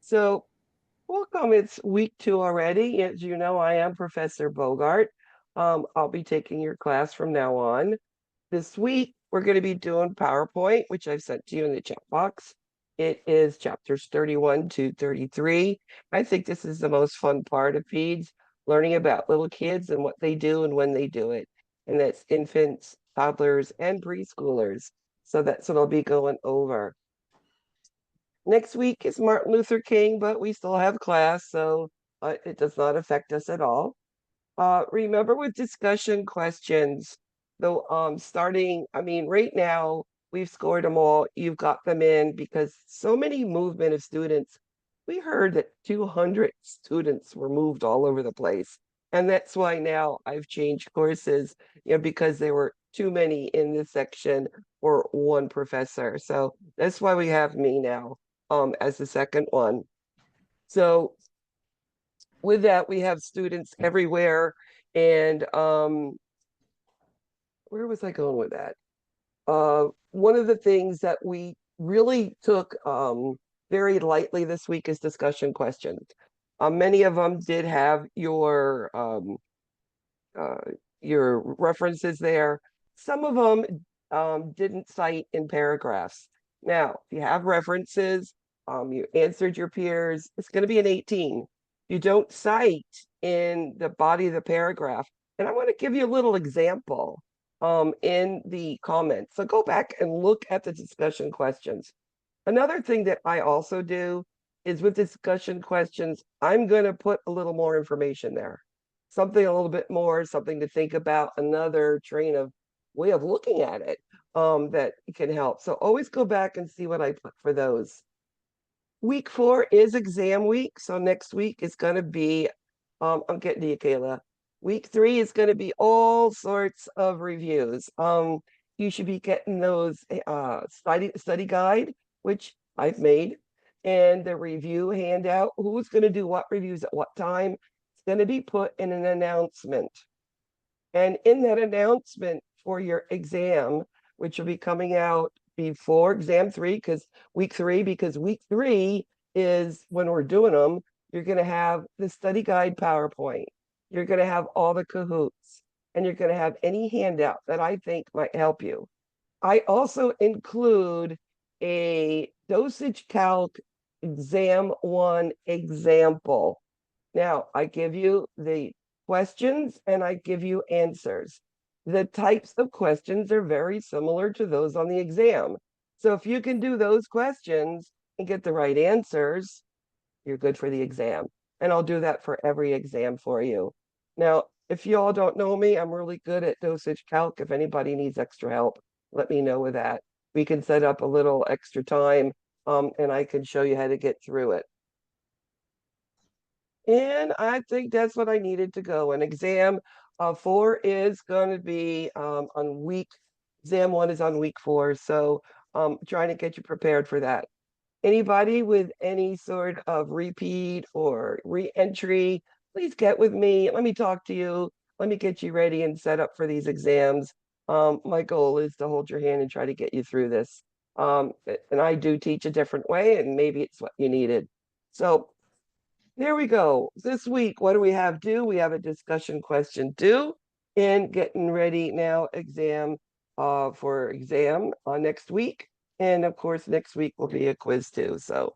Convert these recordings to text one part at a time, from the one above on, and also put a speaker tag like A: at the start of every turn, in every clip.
A: So, welcome. It's week 2 already. As you know, I am Professor Bogart. I'll be taking your class from now on. This week, we're going to be doing PowerPoint, which I've sent to you in the chat box. It is chapters 31 to 33. I think this is the most fun part of PEDS, learning about little kids and what they do and when they do it. And that's infants, toddlers, and preschoolers. So that's what I'll be going over. Next week is Martin Luther King, but we still have class, so it does not affect us at all. Remember with discussion questions, though, right now we've scored them all. You've got them in because so many movement of students. We heard that 200 students were moved all over the place. And that's why now I've changed courses, because there were too many in this section or one professor. So that's why we have me now as the second one. So with that, we have students everywhere. And where was I going with that? One of the things that we really took very lightly this week is discussion questions. Many of them did have uh, your references there. Some of them didn't cite in paragraphs. Now, if you have references, you answered your peers, it's going to be an 18. You don't cite in the body of the paragraph. And I want to give you a little example in the comments. So go back and look at the discussion questions. Another thing that I also do is with discussion questions, I'm going to put a little more information there, something a little bit more, something to think about, another train of way of looking at it that can help. So always go back and see what I put for those. Week 4 is exam week. So next week is going to be, I'm getting to you, Kayla. Week 3 is going to be all sorts of reviews. You should be getting those study guide, which I've made, and the review handout. Who's going to do what reviews at what time? It's going to be put in an announcement. And in that announcement for your exam, which will be coming out before exam 3, because week 3 is when we're doing them, you're going to have the study guide PowerPoint. You're going to have all the Kahoots, and you're going to have any handout that I think might help you. I also include a dosage calc exam 1 example. Now, I give you the questions and I give you answers. The types of questions are very similar to those on the exam. So if you can do those questions and get the right answers, you're good for the exam. And I'll do that for every exam for you. Now, if you all don't know me, I'm really good at dosage calc. If anybody needs extra help, let me know with that. We can set up a little extra time and I can show you how to get through it. And I think that's what I needed to go. An exam 4 is going to be exam 1 is on week 4. So trying to get you prepared for that. Anybody with any sort of repeat or re-entry, please get with me. Let me talk to you. Let me get you ready and set up for these exams. My goal is to hold your hand and try to get you through this. And I do teach a different way, and maybe it's what you needed. So there we go. This week, what do we have due? We have a discussion question due and getting ready now for exam next week. And of course, next week will be a quiz too. So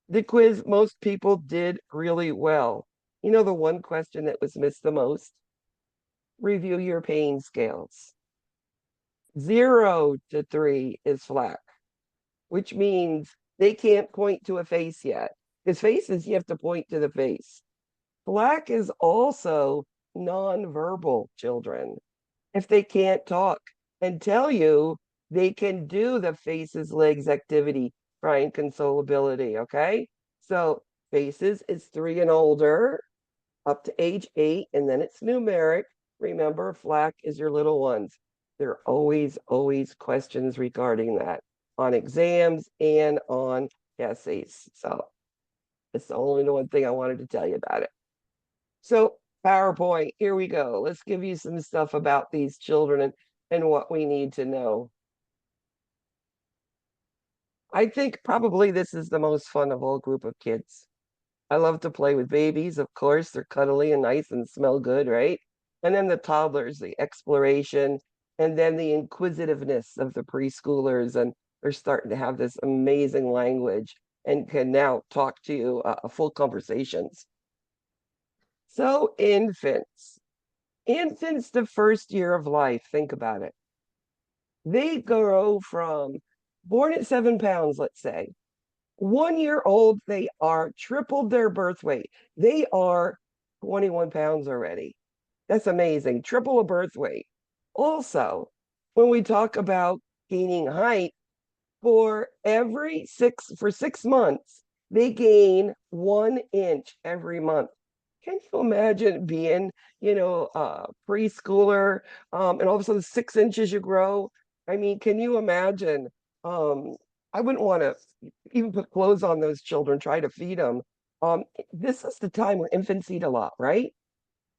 A: the quiz, most people did really well. You know, the one question that was missed the most? Review your pain scales. 0 to 3 is flat, which means they can't point to a face yet. Because faces, you have to point to the face. Black is also nonverbal children. If they can't talk and tell you, they can do the faces, legs activity, crying consolability, okay? So faces is 3 and older, up to age 8, and then it's numeric. Remember, FLAC is your little ones. There are always questions regarding that on exams and on essays. So it's the only one thing I wanted to tell you about it. So PowerPoint, here we go. Let's give you some stuff about these children and what we need to know. I think probably this is the most fun of all group of kids. I love to play with babies. Of course, they're cuddly and nice and smell good, right? And then the toddlers, the exploration, and then the inquisitiveness of the preschoolers. And they're starting to have this amazing language and can now talk to you full conversations. So, infants, the first year of life, think about it. They grow from born at 7 pounds, let's say. 1 year old, they are tripled their birth weight. They are 21 pounds already. That's amazing. Triple a birth weight. Also, when we talk about gaining height, for 6 months, they gain 1 inch every month. Can you imagine being, preschooler, and all of a sudden 6 inches you grow? I mean, can you imagine? Um, I wouldn't want to even put clothes on those children, try to feed them. This is the time where infants eat a lot, right?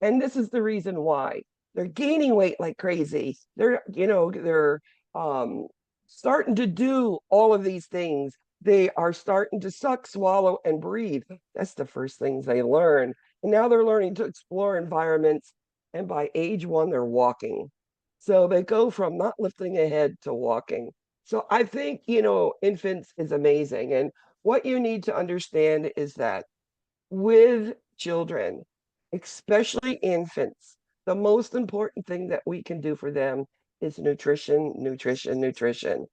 A: And this is the reason why they're gaining weight like crazy. They're um, starting to do all of these things. They are starting to suck, swallow, and breathe. That's the first things they learn. And now they're learning to explore environments. And by age 1, they're walking. So they go from not lifting a head to walking. So I think, infants is amazing. And what you need to understand is that with children, especially infants, the most important thing that we can do for them is nutrition, nutrition, nutrition.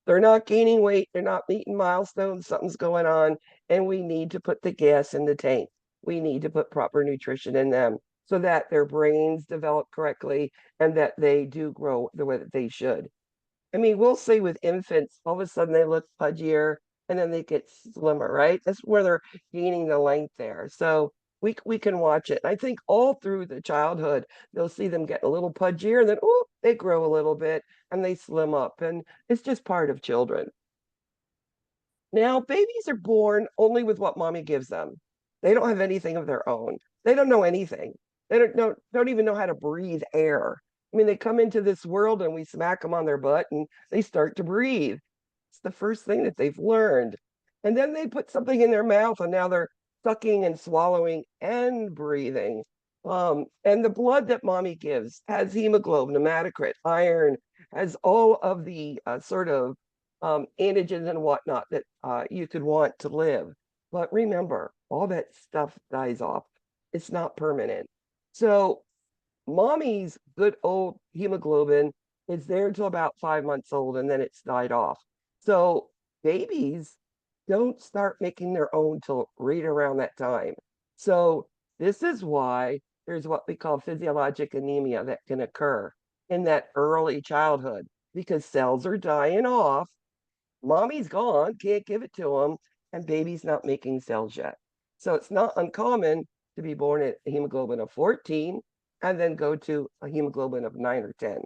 A: They're not gaining weight, they're not meeting milestones, something's going on, and we need to put the gas in the tank. We need to put proper nutrition in them so that their brains develop correctly and that they do grow the way that they should. I mean, we'll see with infants, all of a sudden they look pudgier and then they get slimmer, right? That's where they're gaining the length there. So we can watch it. I think all through the childhood, they'll see them get a little pudgier and then, oh, they grow a little bit and they slim up. And it's just part of children. Now, babies are born only with what mommy gives them. They don't have anything of their own. They don't know anything. They don't even know how to breathe air. I mean, they come into this world and we smack them on their butt and they start to breathe. It's the first thing that they've learned. And then they put something in their mouth and now they're sucking and swallowing and breathing. And the blood that mommy gives has hemoglobin, hematocrit, iron, has all of the sort of antigens and whatnot that you could want to live. But remember, all that stuff dies off. It's not permanent. So mommy's good old hemoglobin is there until about 5 months old and then it's died off. So babies don't start making their own till right around that time. So this is why there's what we call physiologic anemia that can occur in that early childhood because cells are dying off, mommy's gone, can't give it to him, and baby's not making cells yet. So it's not uncommon to be born at a hemoglobin of 14 and then go to a hemoglobin of 9 or 10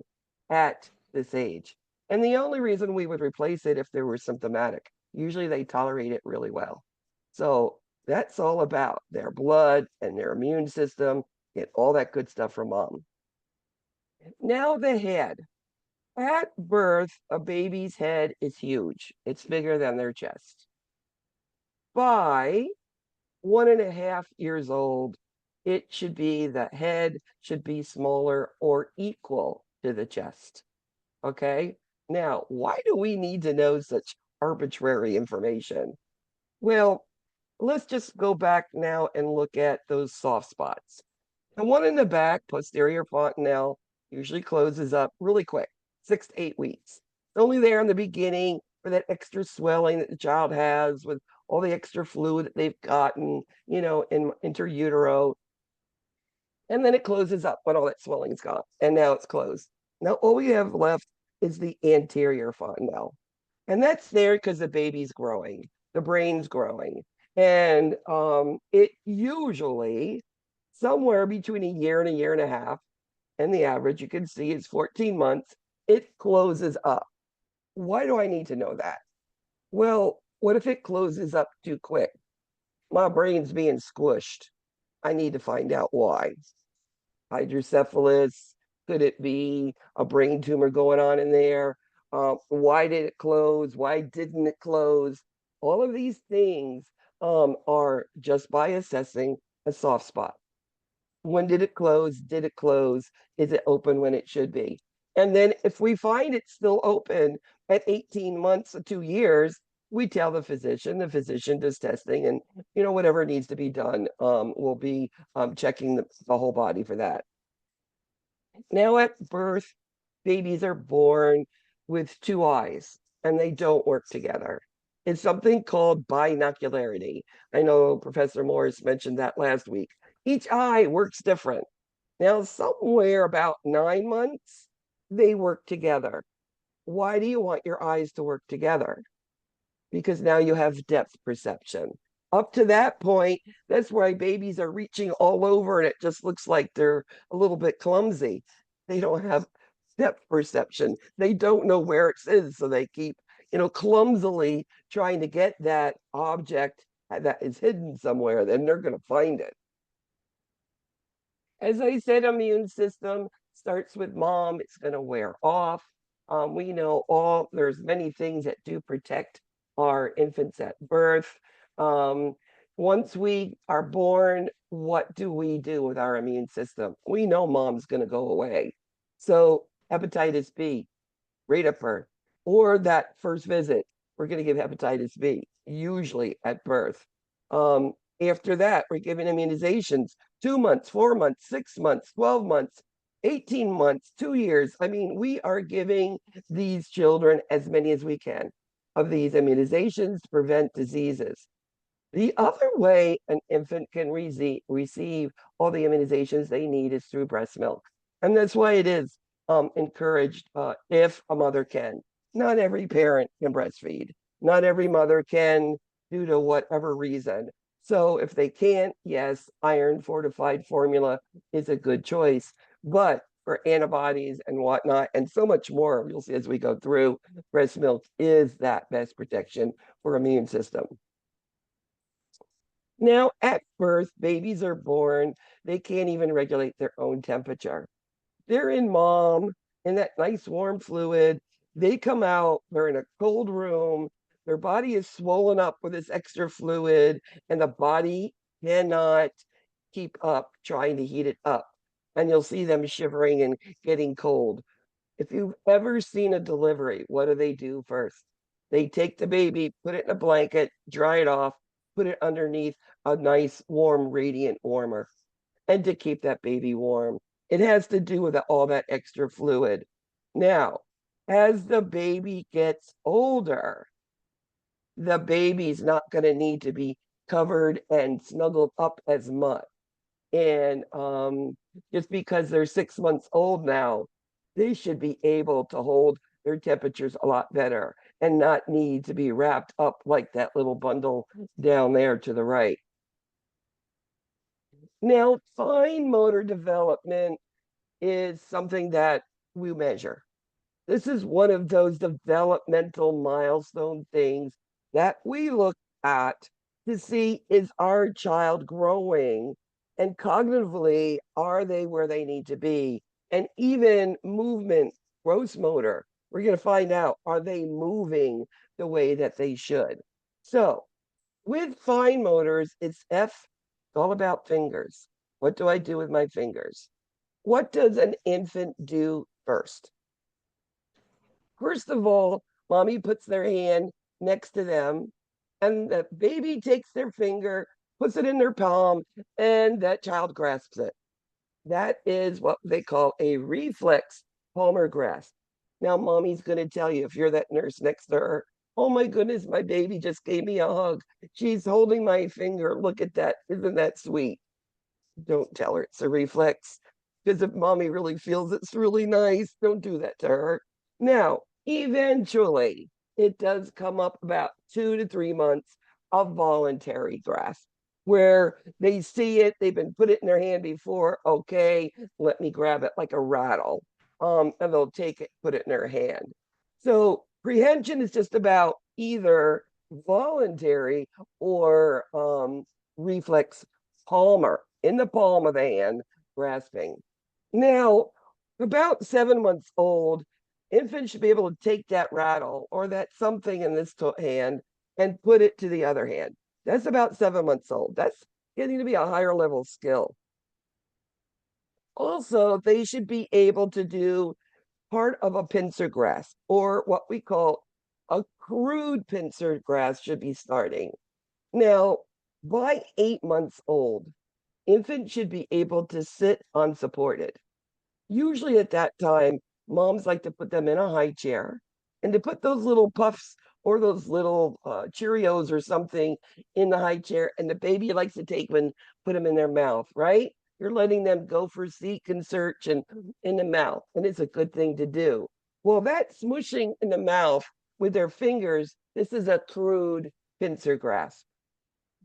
A: at this age. And the only reason we would replace it if they were symptomatic. Usually they tolerate it really well. So that's all about their blood and their immune system, get all that good stuff from mom. Now the head. At birth, a baby's head is huge. It's bigger than their chest. By 1.5 years old, the head should be smaller or equal to the chest. Okay? Now, why do we need to know such arbitrary information? Well, let's just go back now and look at those soft spots. The one in the back, posterior fontanelle, usually closes up really quick, 6 to 8 weeks. It's only there in the beginning for that extra swelling that the child has with all the extra fluid that they've gotten, in interutero. And then it closes up when all that swelling's gone. And now it's closed. Now all we have left is the anterior fontanelle. And that's there because the baby's growing, the brain's growing. And it usually somewhere between a year and a year and a half, and the average you can see is 14 months, it closes up. Why do I need to know that? Well, what if it closes up too quick? My brain's being squished. I need to find out why. Hydrocephalus, could it be a brain tumor going on in there? Why did it close? Why didn't it close? All of these things are just by assessing a soft spot. When did it close? Did it close? Is it open when it should be? And then if we find it's still open at 18 months or 2 years, we tell the physician does testing, and whatever needs to be done, we'll be checking the whole body for that. Now at birth, babies are born with two eyes and they don't work together. It's something called binocularity. I know Professor Morris mentioned that last week. Each eye works different. Now, somewhere about 9 months, they work together. Why do you want your eyes to work together? Because now you have depth perception. Up to that point, that's why babies are reaching all over and it just looks like they're a little bit clumsy. They don't have depth perception. They don't know where it is, so they keep, clumsily trying to get that object that is hidden somewhere, then they're going to find it. As I said, immune system starts with mom. It's going to wear off. We know there's many things that do protect our infants at birth. Once we are born, what do we do with our immune system? We know mom's going to go away. So hepatitis B, right at birth, or that first visit, we're going to give hepatitis B, usually at birth. After that, we're giving immunizations 2 months, 4 months, 6 months, 12 months, 18 months, 2 years. I mean, we are giving these children as many as we can of these immunizations to prevent diseases. The other way an infant can receive all the immunizations they need is through breast milk. And that's why it is encouraged if a mother can. Not every parent can breastfeed. Not every mother can due to whatever reason. So if they can't, yes, iron fortified formula is a good choice. But for antibodies and whatnot, and so much more, you'll see as we go through, breast milk is that best protection for immune system. Now, at birth, babies are born, they can't even regulate their own temperature. They're in mom, in that nice warm fluid. They come out, they're in a cold room, their body is swollen up with this extra fluid, and the body cannot keep up trying to heat it up. And you'll see them shivering and getting cold. If you've ever seen a delivery, what do they do first? They take the baby, put it in a blanket, dry it off, put it underneath a nice, warm, radiant warmer, and to keep that baby warm. It has to do with all that extra fluid. Now, as the baby gets older, the baby's not going to need to be covered and snuggled up as much. And just because they're 6 months old now, they should be able to hold their temperatures a lot better and not need to be wrapped up like that little bundle down there to the right. Now, fine motor development is something that we measure. This is one of those developmental milestone things that we look at to see, is our child growing, and cognitively, are they where they need to be? And even movement, gross motor, we're going to find out, are they moving the way that they should? So with fine motors, it's all about fingers. What do I do with my fingers? What does an infant do first? First of all, mommy puts their hand next to them, and the baby takes their finger, puts it in their palm, and that child grasps it. That is what they call a reflex palmar grasp. Now, mommy's going to tell you, if you're that nurse next to her, oh my goodness, my baby just gave me a hug. She's holding my finger. Look at that. Isn't that sweet? Don't tell her it's a reflex, because if mommy really feels it's really nice, don't do that to her. Now, eventually, it does come up about 2 to 3 months of voluntary grasp, where they see it, they've been put it in their hand before. Okay, let me grab it like a rattle. And they'll take it, put it in their hand. So prehension is just about either voluntary or reflex palmar, in the palm of the hand, grasping. Now, about 7 months old, Infants should be able to take that rattle or that something in this hand and put it to the other hand. That's about 7 months old. That's getting to be a higher level skill. Also, they should be able to do part of a pincer grasp, or what we call a crude pincer grasp should be starting. Now, by 8 months old, infants should be able to sit unsupported. Usually at that time, moms like to put them in a high chair and to put those little puffs or those little Cheerios or something in the high chair. And the baby likes to take one, put them in their mouth, right? You're letting them go for seek and search and in the mouth. And it's a good thing to do. Well, that smushing in the mouth with their fingers, this is a crude pincer grasp.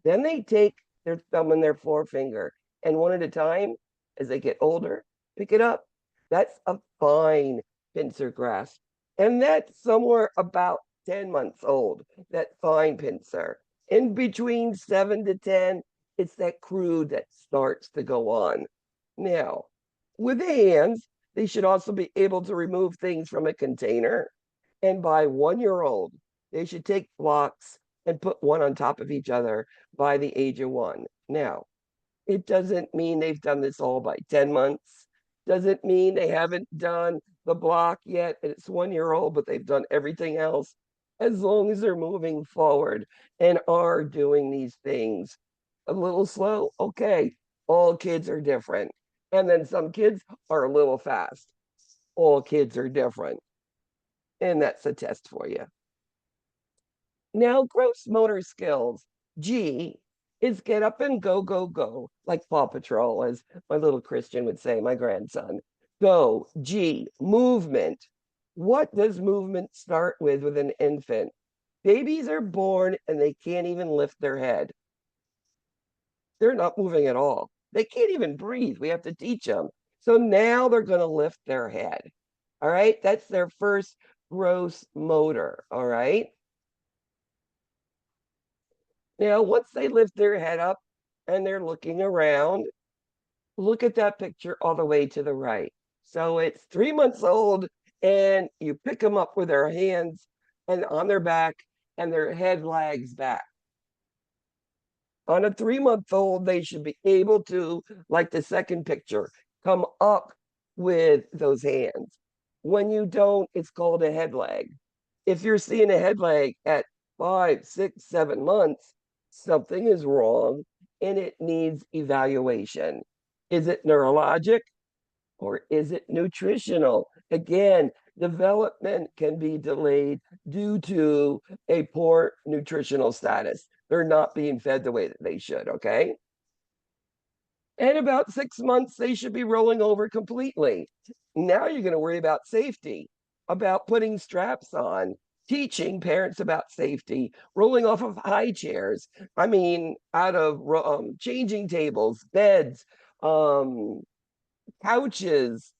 A: Then they take their thumb and their forefinger, and one at a time, as they get older, pick it up. That's a fine pincer grasp. And that's somewhere about 10 months old, that fine pincer. In between 7 to 10, it's that crude that starts to go on. Now, with the hands, they should also be able to remove things from a container. And by 1 year old, they should take blocks and put one on top of each other by the age of 1. Now, it doesn't mean they've done this all by 10 months. Doesn't mean they haven't done the block yet. And it's 1 year old, but they've done everything else. As long as they're moving forward and are doing these things a little slow, okay, all kids are different. And then some kids are a little fast. All kids are different. And that's a test for you. Now, gross motor skills. G is get up and go, go, go, like Paw Patrol, as my little Christian would say, my grandson. Go. G, movement. What does movement start with an infant? Babies are born and they can't even lift their head. They're not moving at all. They can't even breathe. We have to teach them. So now they're going to lift their head. All right. That's their first gross motor. All right. Now, once they lift their head up and they're looking around, look at that picture all the way to the right. So it's 3 months old, and you pick them up with their hands and on their back, and their head lags back. On a 3 month old, they should be able to, like the second picture, come up with those hands. When you don't, it's called a head lag. If you're seeing a head lag at 5, 6, 7 months, something is wrong and it needs evaluation. Is it neurologic or is it nutritional? Again, development can be delayed due to a poor nutritional status. They're not being fed the way that they should, okay? And about 6 months, they should be rolling over completely. Now you're going to worry about safety, about putting straps on, teaching parents about safety, rolling off of high chairs. I mean, out of changing tables, beds, couches,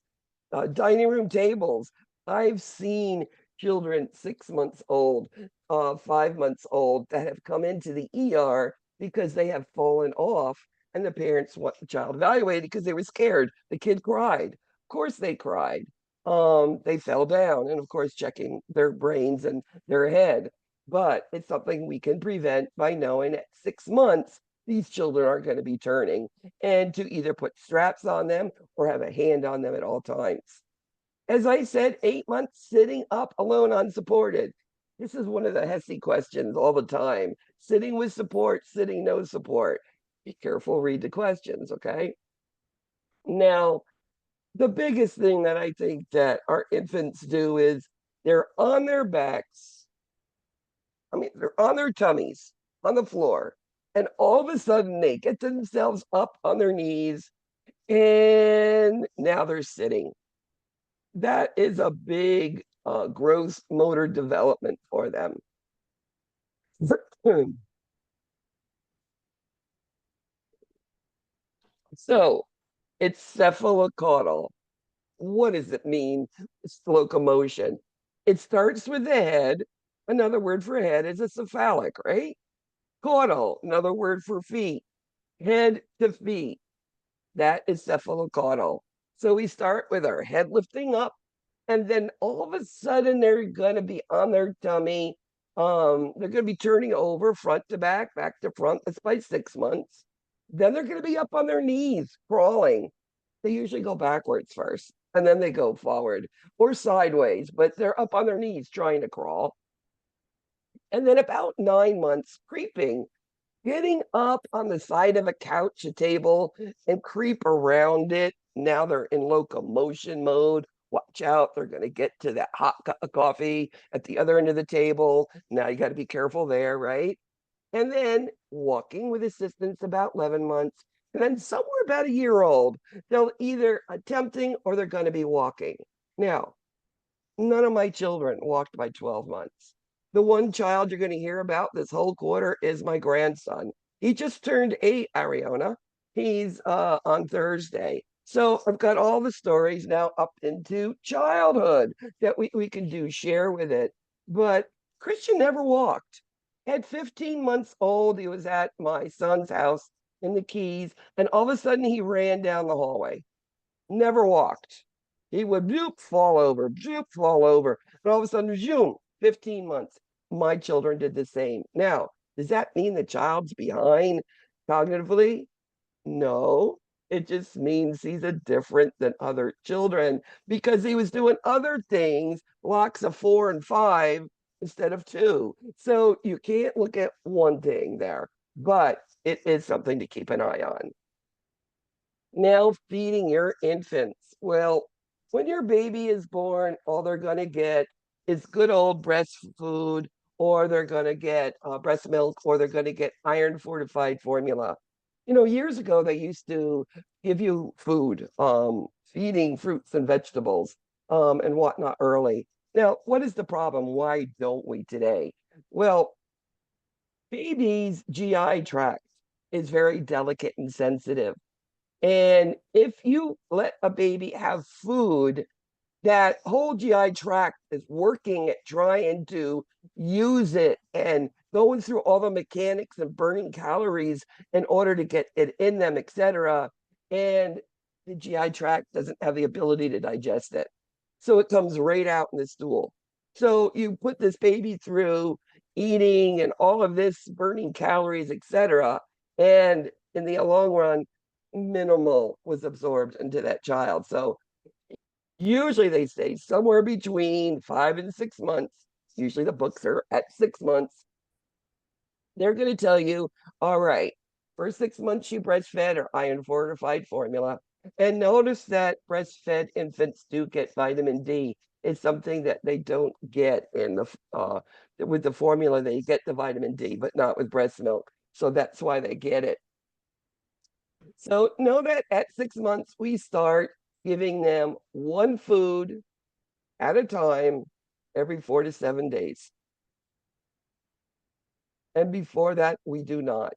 A: dining room tables. I've seen children 6 months old, 5 months old that have come into the ER because they have fallen off and the parents want the child evaluated because they were scared. The kid cried. Of course they cried. They fell down and of course checking their brains and their head. But it's something we can prevent by knowing at 6 months these children aren't going to be turning, and to either put straps on them or have a hand on them at all times. As I said, 8 months sitting up alone unsupported. This is one of the HESI questions all the time. Sitting with support, sitting no support. Be careful, read the questions, okay? Now, the biggest thing that I think that our infants do is they're on their backs. I mean, they're on their tummies on the floor. And all of a sudden they get themselves up on their knees and now they're sitting. That is a big gross motor development for them. So it's cephalocaudal. What does it mean? It's locomotion. It starts with the head. Another word for head is a cephalic, right? Caudal, another word for feet. Head to feet. That is cephalocaudal. So we start with our head lifting up And then all of a sudden they're going to be on their tummy. They're going to be turning over front to back to front. That's by 6 months. Then they're going to be up on their knees crawling. They usually go backwards first and then they go forward or sideways, but they're up on their knees trying to crawl. And then about 9 months, creeping, getting up on the side of a couch, a table, and creep around it. Now they're in locomotion mode. Watch out, they're going to get to that hot cup of coffee at the other end of the table. Now you got to be careful there, right? And then walking with assistance about 11 months. And then somewhere about a year old, they'll either attempting or they're going to be walking. Now, none of my children walked by 12 months. The one child you're going to hear about this whole quarter is my grandson. He just turned 8, Ariana. He's on Thursday. So I've got all the stories now up into childhood that we can do, share with it. But Christian never walked. At 15 months old, he was at my son's house in the Keys, and all of a sudden he ran down the hallway. Never walked. He would bloop, fall over. And all of a sudden, zoom, 15 months. My children did the same. Now, does that mean the child's behind cognitively? No. It just means he's a different than other children because he was doing other things, blocks of 4 and 5 instead of 2. So you can't look at one thing there, but it is something to keep an eye on. Now, feeding your infants. Well, when your baby is born, all they're going to get is good old breast food, or they're going to get breast milk, or they're going to get iron fortified formula. Years ago, they used to give you food, feeding fruits and vegetables and whatnot early. Now, what is the problem? Why don't we today? Well, baby's GI tract is very delicate and sensitive. And if you let a baby have food, that whole GI tract is working at trying to use it and going through all the mechanics and burning calories in order to get it in them, etc. And the GI tract doesn't have the ability to digest it. So it comes right out in the stool. So you put this baby through eating and all of this burning calories, etc. And in the long run, minimal was absorbed into that child. So usually they say somewhere between 5 and 6 months. Usually the books are at 6 months. They're going to tell you, all right, for 6 months you breastfed or iron fortified formula. And notice that breastfed infants do get vitamin D. It's something that they don't get in the with the formula. They get the vitamin D, but not with breast milk. So that's why they get it. So know that at 6 months, we start giving them one food at a time every 4 to 7 days. And before that, we do not.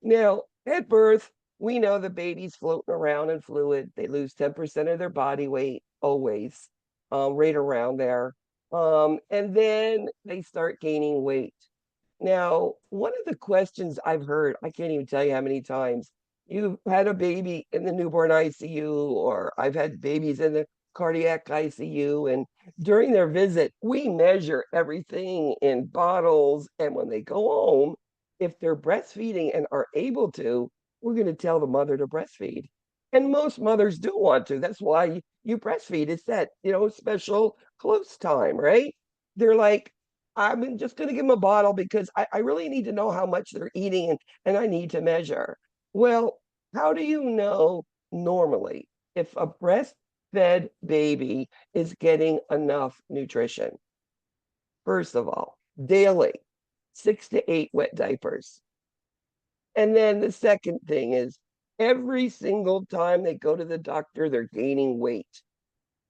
A: Now, at birth, we know the baby's floating around in fluid. They lose 10% of their body weight always, right around there. And then they start gaining weight. Now, one of the questions I've heard, I can't even tell you how many times, you've had a baby in the newborn ICU, or I've had babies in the cardiac ICU. And during their visit, we measure everything in bottles. And when they go home, if they're breastfeeding and are able to, we're going to tell the mother to breastfeed. And most mothers do want to. That's why you breastfeed. It's that, special close time, right? They're like, I'm just going to give them a bottle because I really need to know how much they're eating and I need to measure. Well, how do you know normally if a breastfed baby is getting enough nutrition? First of all, daily, 6 to 8 wet diapers. And then the second thing is every single time they go to the doctor, they're gaining weight.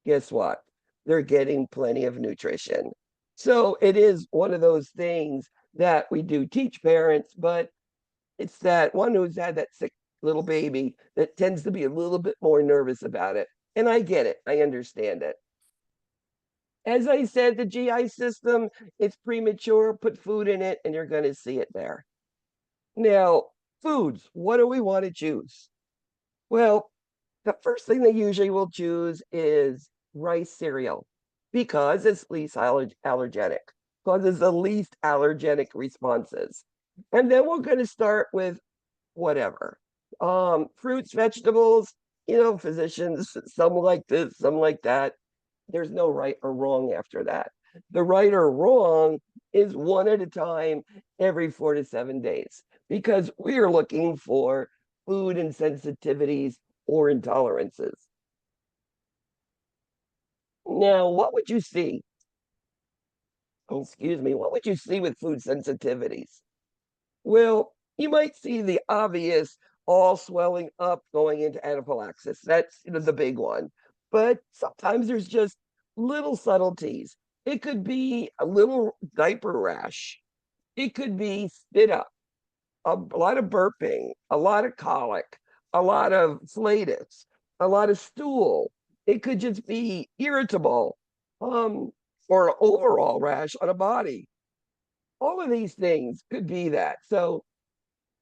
A: Guess what? They're getting plenty of nutrition. So it is one of those things that we do teach parents, but it's that one who's had that sick little baby that tends to be a little bit more nervous about it. And I get it. I understand it. As I said, the GI system, it's premature. Put food in it and you're going to see it there. Now, foods, what do we want to choose? Well, the first thing they usually will choose is rice cereal. because it's least allergenic, causes the least allergenic responses. And then we're going to start with whatever. Fruits, vegetables, physicians, some like this, some like that. There's no right or wrong after that. The right or wrong is one at a time every 4 to 7 days because we are looking for food insensitivities or intolerances. Now, what would you see? Oh, excuse me, what would you see with food sensitivities? Well, you might see the obvious all swelling up going into anaphylaxis. That's the big one. But sometimes there's just little subtleties. It could be a little diaper rash. It could be spit up, a lot of burping, a lot of colic, a lot of flatus, a lot of stool. It could just be irritable, um, or an overall rash on a body. All of these things could be that. So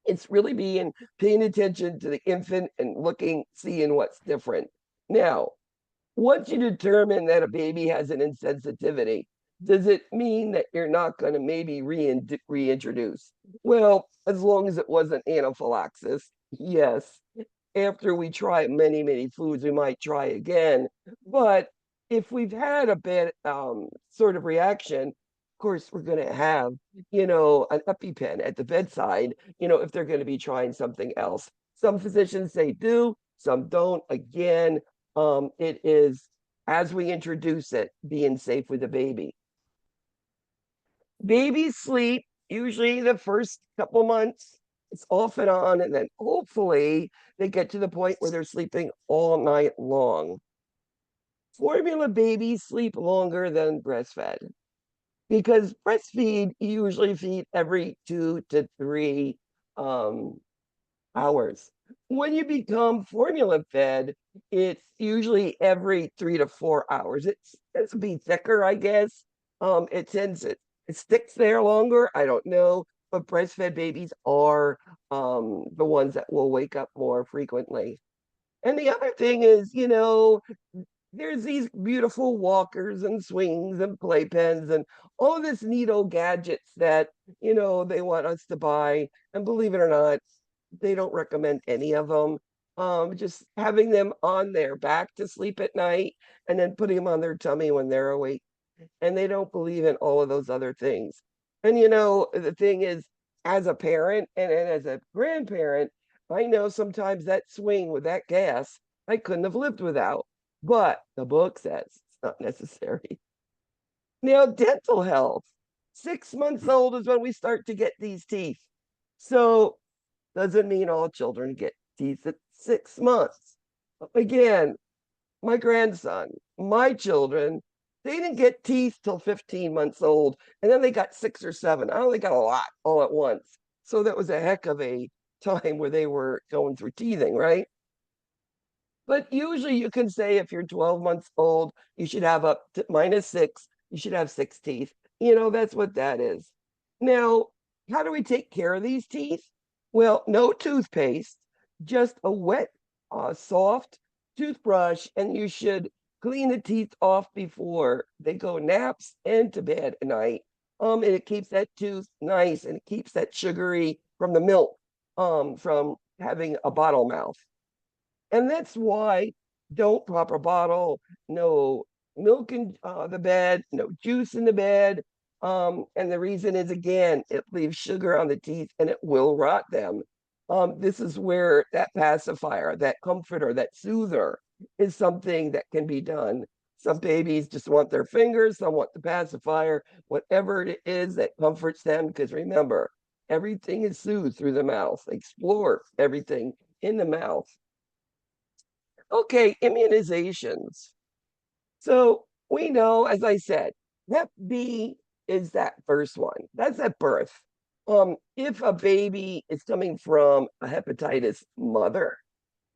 A: it's really being paying attention to the infant and looking, seeing what's different. Now, once you determine that a baby has an insensitivity, does it mean that you're not going to maybe reintroduce? Well, as long as it wasn't anaphylaxis, yes. After we try many, many foods, we might try again. But if we've had a bad sort of reaction, of course, we're going to have, an EpiPen at the bedside, if they're going to be trying something else. Some physicians say do, some don't. Again, it is as we introduce it, being safe with the baby. Babies sleep usually the first couple months. It's off and on, and then hopefully they get to the point where they're sleeping all night long. Formula babies sleep longer than breastfed because breastfeed you usually feed every 2 to 3 hours. When you become formula fed, it's usually every 3 to 4 hours. It's a bit thicker, I guess. It sticks there longer. I don't know, but breastfed babies are the ones that will wake up more frequently. And the other thing is, there's these beautiful walkers and swings and playpens and all this neat old gadgets that, they want us to buy. And believe it or not, they don't recommend any of them. Just having them on their back to sleep at night and then putting them on their tummy when they're awake. And they don't believe in all of those other things. And the thing is, as a parent and as a grandparent, I know sometimes that swing with that gas, I couldn't have lived without. But the book says it's not necessary. Now, dental health. 6 months old is when we start to get these teeth. So doesn't mean all children get teeth at 6 months. Again, my grandson, my children, they didn't get teeth till 15 months old, and then they got 6 or 7. I only got a lot all at once. So that was a heck of a time where they were going through teething, right? But usually you can say if you're 12 months old, you should have up to -6, you should have 6 teeth. That's what that is. Now, how do we take care of these teeth? Well, no toothpaste, just a wet, soft toothbrush, and you should clean the teeth off before they go naps and to bed at night. And it keeps that tooth nice and it keeps that sugary from the milk, from having a bottle mouth. And that's why don't pop a bottle, no milk in the bed, no juice in the bed. And the reason is, again, it leaves sugar on the teeth and it will rot them. This is where that pacifier, that comforter, that soother is something that can be done. Some babies just want their fingers, some want the pacifier, whatever it is that comforts them. Because remember, everything is soothed through the mouth. Explore everything in the mouth. Okay, immunizations. So we know, as I said, Hep B is that first one. That's at birth. If a baby is coming from a hepatitis mother,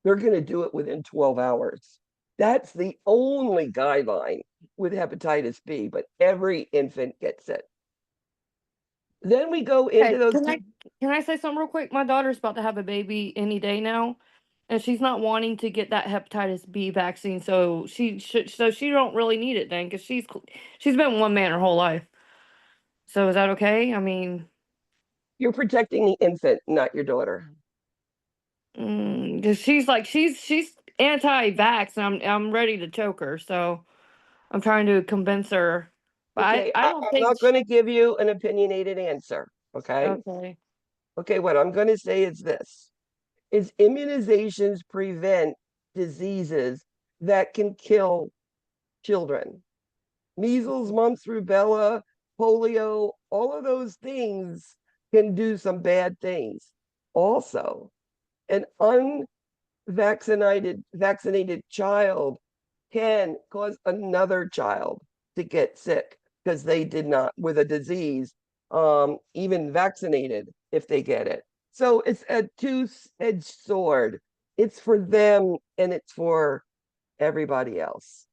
A: they're going to do it within 12 hours. That's the only guideline with hepatitis B, but every infant gets it. Then we go into
B: Hey,
A: those
B: can
A: two.
B: I can I say something real quick? My daughter's about to have a baby any day now. and she's not wanting to get that hepatitis B vaccine, so she don't really need it then, because she's been one man her whole life. So is that okay? I mean,
A: You're protecting the infant, not your daughter.
B: because she's like she's anti-vax, and I'm ready to choke her. So I'm trying to convince her, but I
A: Okay,
B: I don't
A: I'm
B: think.
A: not going to give you an opinionated answer. Okay.
B: Okay.
A: Okay, what I'm going to say is this is immunizations prevent diseases that can kill children. Measles, mumps, rubella, polio, all of those things can do some bad things. Also, an vaccinated child can cause another child to get sick because they did not with a disease, even vaccinated if they get it. So it's a two-edged sword. It's for them and it's for everybody else.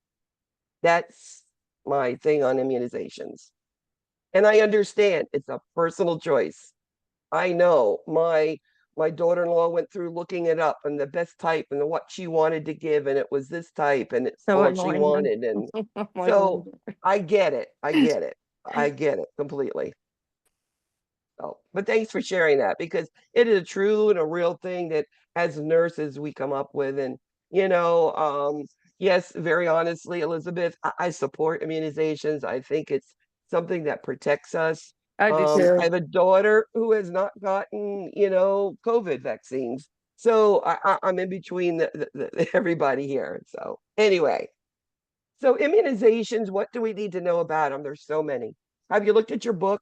A: That's my thing on immunizations. And I understand it's a personal choice. I know my daughter-in-law went through looking it up and the best type and what she wanted to give, and it was this type, and it's
B: So
A: all she
B: annoying.
A: wanted. And
B: I'm like,
A: so
B: "Well,
A: I get it. I get it. I get it completely. So, but thanks for sharing that because it is a true and a real thing that as nurses we come up with. And, you know, yes, very honestly, Elizabeth, I support immunizations. I think it's something that protects us.
B: I do
A: I
B: too."
A: have a daughter who has not gotten, COVID vaccines. So I'm in between everybody here. So anyway, so immunizations, what do we need to know about them? There's so many. Have you looked at your book?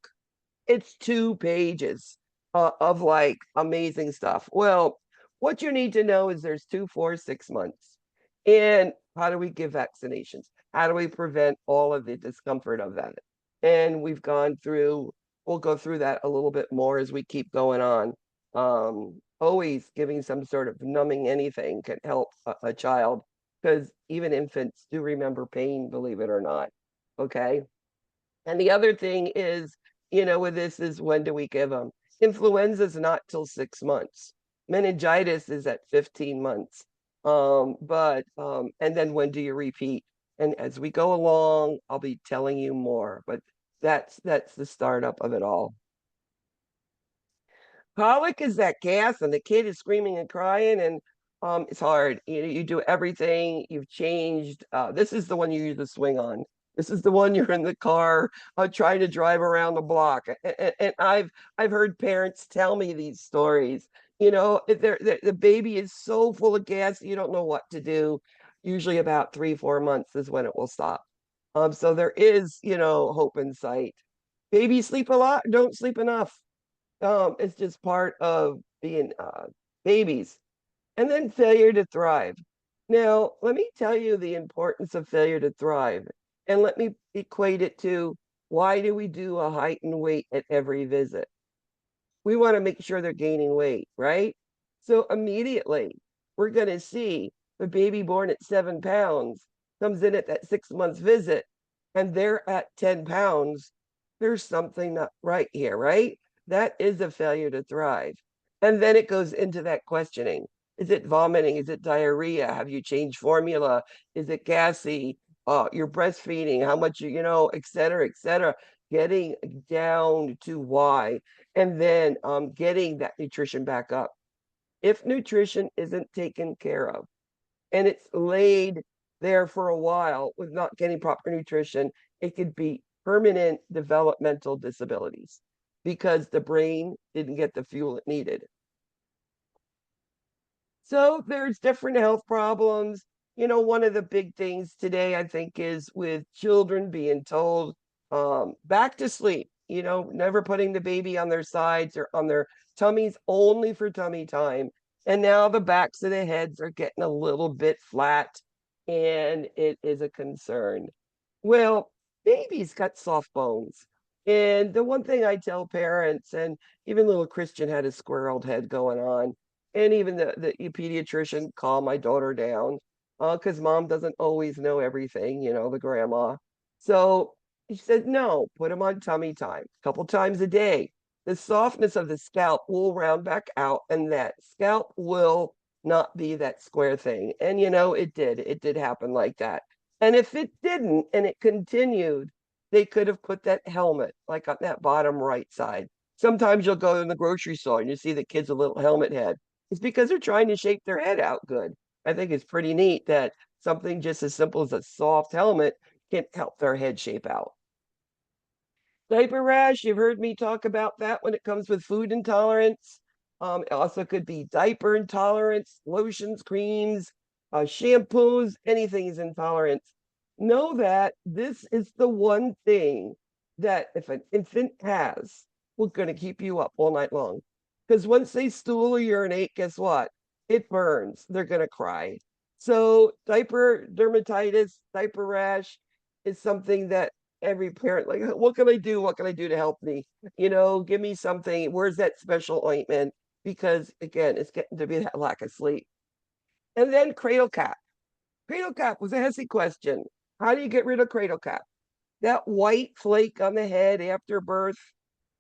A: It's 2 pages of like amazing stuff. Well, what you need to know is there's 2, 4, 6 months. And how do we give vaccinations? How do we prevent all of the discomfort of that? And we'll go through that a little bit more as we keep going on. Always giving some sort of numbing anything can help a child because even infants do remember pain, believe it or not. Okay. And the other thing is, with this is when do we give them? Influenza is not till 6 months. Meningitis is at 15 months. And then when do you repeat? And as we go along, I'll be telling you more, but that's the startup of it all. Colic is that gas, and the kid is screaming and crying, and it's hard. You do everything. You've changed. This is the one you use the swing on. This is the one you're in the car trying to drive around the block. And I've heard parents tell me these stories. The baby is so full of gas, you don't know what to do. Usually about 3, 4 months is when it will stop. So there is, hope in sight. Babies sleep a lot, don't sleep enough. It's just part of being babies. And then failure to thrive. Now, let me tell you the importance of failure to thrive. And let me equate it to why do we do a height and weight at every visit? We want to make sure they're gaining weight, right? So immediately we're going to see the baby born at 7 pounds comes in at that 6 months visit and they're at 10 pounds. There's something not right here, right? That is a failure to thrive. And then it goes into that questioning. Is it vomiting? Is it diarrhea? Have you changed formula? Is it gassy? You're breastfeeding, how much, et cetera, et cetera. Getting down to why and then getting that nutrition back up. If nutrition isn't taken care of and it's laid there for a while with not getting proper nutrition, it could be permanent developmental disabilities because the brain didn't get the fuel it needed. So there's different health problems. One of the big things today, I think, is with children being told back to sleep, never putting the baby on their sides or on their tummies only for tummy time. And now the backs of the heads are getting a little bit flat, and it is a concern. Well, babies got soft bones. And the one thing I tell parents, and even little Christian had a squirreled head going on, and even the pediatrician calmed my daughter down because mom doesn't always know everything, the grandma. So she said, no, put him on tummy time a couple times a day. The softness of the scalp will round back out, and that scalp will not be that square thing. And it did happen like that. And if it didn't and it continued, they could have put that helmet like on that bottom right side. Sometimes you'll go in the grocery store and you see the kids a little helmet head. It's because they're trying to shape their head out good. I think it's pretty neat that something just as simple as a soft helmet can help their head shape out. Diaper rash, you've heard me talk about that when it comes with food intolerance. It also could be diaper intolerance, lotions, creams, shampoos, anything is intolerance. Know that this is the one thing that if an infant has, we're going to keep you up all night long. Because once they stool or urinate, guess what? It burns. They're going to cry. So diaper dermatitis, diaper rash is something that every parent, like, what can I do, what can I do to help me, give me something, where's that special ointment, because again it's getting to be that lack of sleep. And then cradle cap was a hessy question. How do you get rid of cradle cap, that white flake on the head after birth,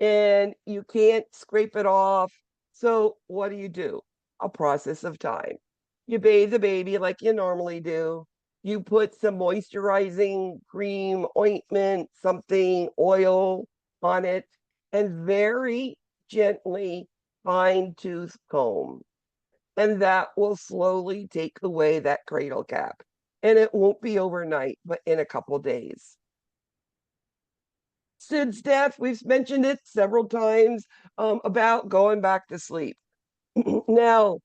A: and you can't scrape it off? So what do? A process of time. You bathe the baby like you normally do. You put some moisturizing cream, ointment, something, oil on it, and very gently fine tooth comb. And that will slowly take away that cradle cap. And it won't be overnight, but in a couple days. SIDS death, we've mentioned it several times, about going back to sleep. Now,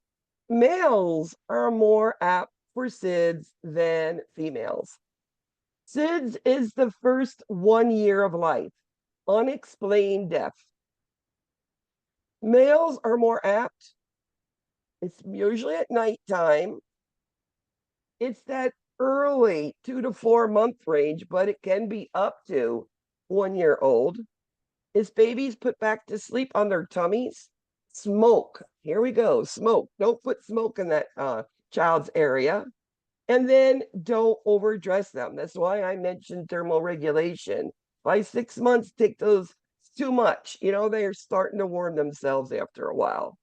A: males are more apt for SIDS than females. SIDS is the first 1 year of life, unexplained death. Males are more apt. It's usually at nighttime. It's that early 2 to 4 month range, but it can be up to 1 year old. Is babies put back to sleep on their tummies? Smoke. Here we go. Smoke. Don't put smoke in that child's area. And then don't overdress them. That's why I mentioned thermal regulation. By 6 months, take those too much. They are starting to warm themselves after a while.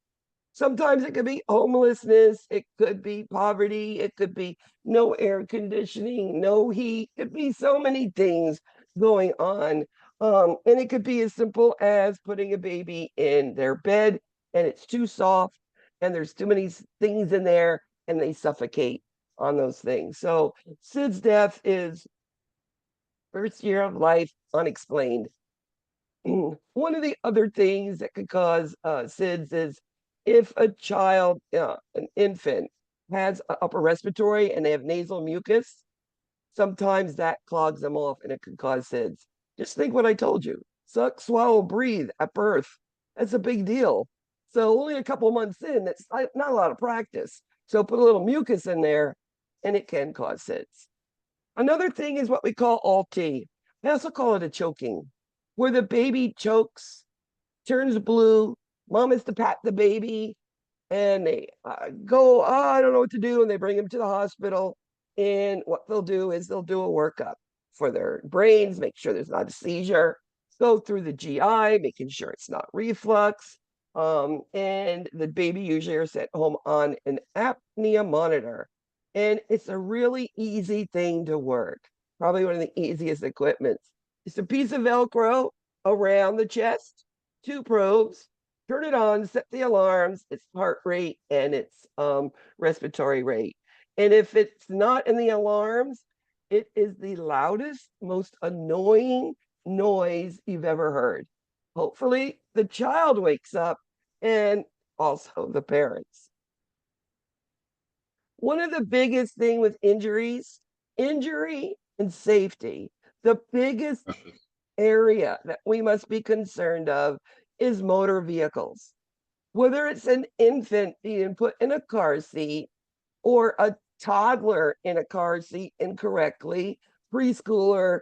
A: Sometimes it could be homelessness, it could be poverty, it could be no air conditioning, no heat, it could be so many things going on. And it could be as simple as putting a baby in their bed and it's too soft and there's too many things in there and they suffocate on those things. So SIDS death is first year of life unexplained. One of the other things that could cause SIDS is if a child, an infant, has upper respiratory and they have nasal mucus, sometimes that clogs them off and it could cause SIDS. Just think what I told you. Suck, swallow, breathe at birth. That's a big deal. So only a couple months in, that's not a lot of practice. So put a little mucus in there and it can cause SIDS. Another thing is what we call alt-T. I also call it a choking, where the baby chokes, turns blue. Mom has to pat the baby, and they go, oh, I don't know what to do, and they bring him to the hospital. And what they'll do is they'll do a workup for their brains, make sure there's not a seizure, go through the GI, making sure it's not reflux. And the baby usually are sent home on an apnea monitor. And it's a really easy thing to work. Probably one of the easiest equipments. It's a piece of Velcro around the chest, 2 probes, turn it on, set the alarms, its heart rate and its respiratory rate. And if it's not in the alarms, it is the loudest, most annoying noise you've ever heard. Hopefully, the child wakes up and also the parents. One of the biggest thing with injury and safety, the biggest area that we must be concerned of is motor vehicles. Whether it's an infant being put in a car seat or a toddler in a car seat incorrectly, preschooler,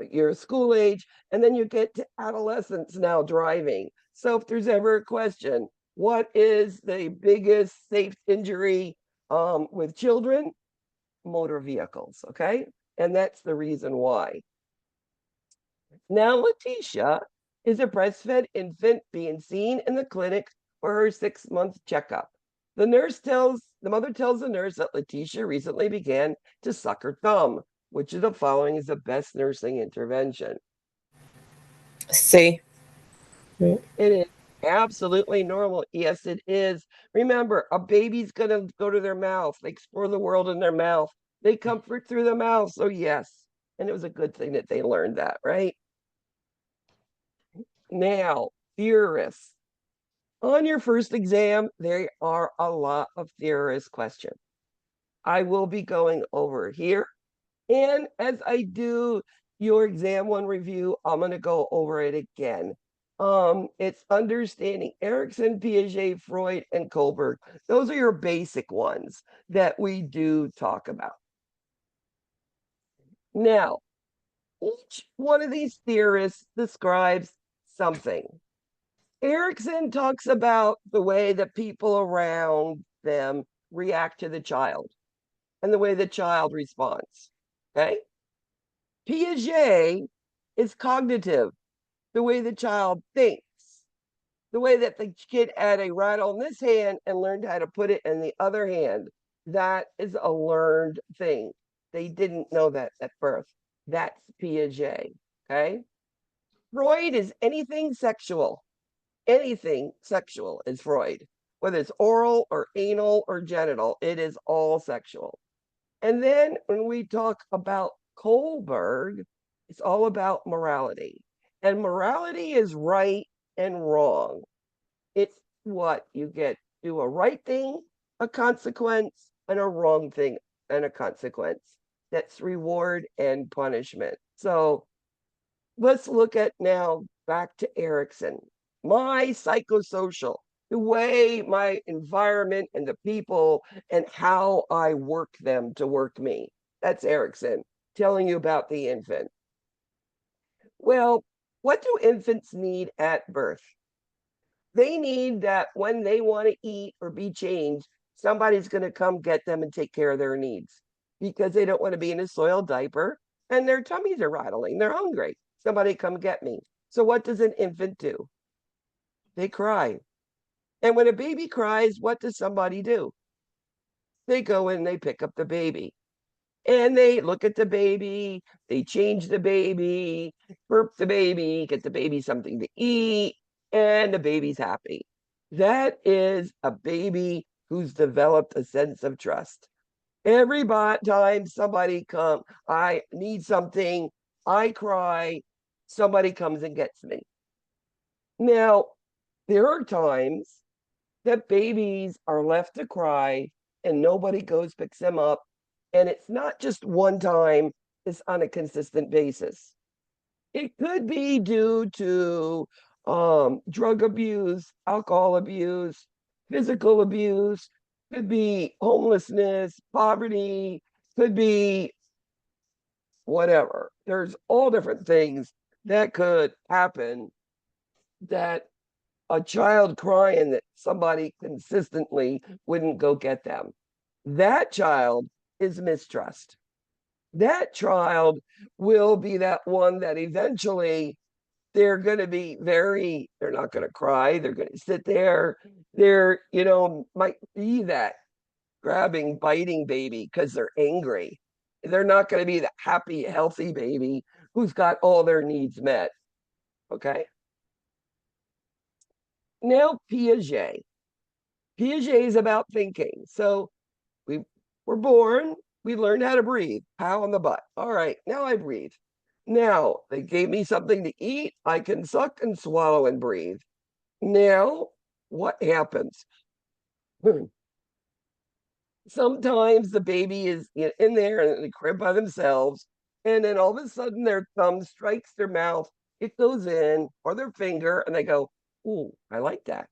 A: you're school age, and then you get to adolescents now driving. So if there's ever a question, what is the biggest safe injury with children? Motor vehicles, okay? And that's the reason why. Now, Letitia is a breastfed infant being seen in the clinic for her 6 month checkup. The mother tells the nurse that Letitia recently began to suck her thumb. Which of the following is the best nursing intervention?
C: C.
A: It is absolutely normal. Yes, it is. Remember, a baby's going to go to their mouth. They explore the world in their mouth. They comfort through the mouth. So, yes. And it was a good thing that they learned that, right? Now, theorists. On your first exam, there are a lot of theorist questions. I will be going over here. And as I do your exam one review, I'm going to go over it again. It's understanding Erikson, Piaget, Freud, and Kohlberg. Those are your basic ones that we do talk about. Now, each one of these theorists describes something. Erikson talks about the way that people around them react to the child and the way the child responds. Okay. Piaget is cognitive, the way the child thinks, the way that the kid had a rattle in this hand and learned how to put it in the other hand. That is a learned thing. They didn't know that at birth. That's Piaget. Okay. Freud is anything sexual. Anything sexual is Freud, whether it's oral or anal or genital, it is all sexual. And then when we talk about Kohlberg, it's all about morality. And morality is right and wrong. It's what you get, do a right thing, a consequence, and a wrong thing, and a consequence. That's reward and punishment. So let's look at now back to Erikson. My psychosocial, the way my environment and the people and how I work them to work me. That's Erikson telling you about the infant. Well, what do infants need at birth? They need that when they want to eat or be changed, somebody's going to come get them and take care of their needs because they don't want to be in a soiled diaper and their tummies are rattling. They're hungry. Somebody come get me. So, what does an infant do? They cry. And when a baby cries, what does somebody do? They go in, they pick up the baby and they look at the baby, they change the baby, burp the baby, get the baby something to eat, and the baby's happy. That is a baby who's developed a sense of trust. Every time somebody comes, I need something, I cry, somebody comes and gets me. Now, there are times that babies are left to cry and nobody goes picks them up. And it's not just one time, it's on a consistent basis. It could be due to drug abuse, alcohol abuse, physical abuse, could be homelessness, poverty, could be whatever. There's all different things that could happen that a child crying that somebody consistently wouldn't go get them. That child is mistrust. That child will be that one that eventually they're going to be they're not going to cry. They're going to sit there. They're, might be that grabbing, biting baby because they're angry. They're not going to be the happy, healthy baby who's got all their needs met. Okay. Now, Piaget. Piaget is about thinking. So we were born, we learned how to breathe. How on the butt. All right, now I breathe. Now they gave me something to eat. I can suck and swallow and breathe. Now, what happens? Sometimes the baby is in there in the crib by themselves, and then all of a sudden their thumb strikes their mouth, it goes in, or their finger, and they go, "Ooh, I like that."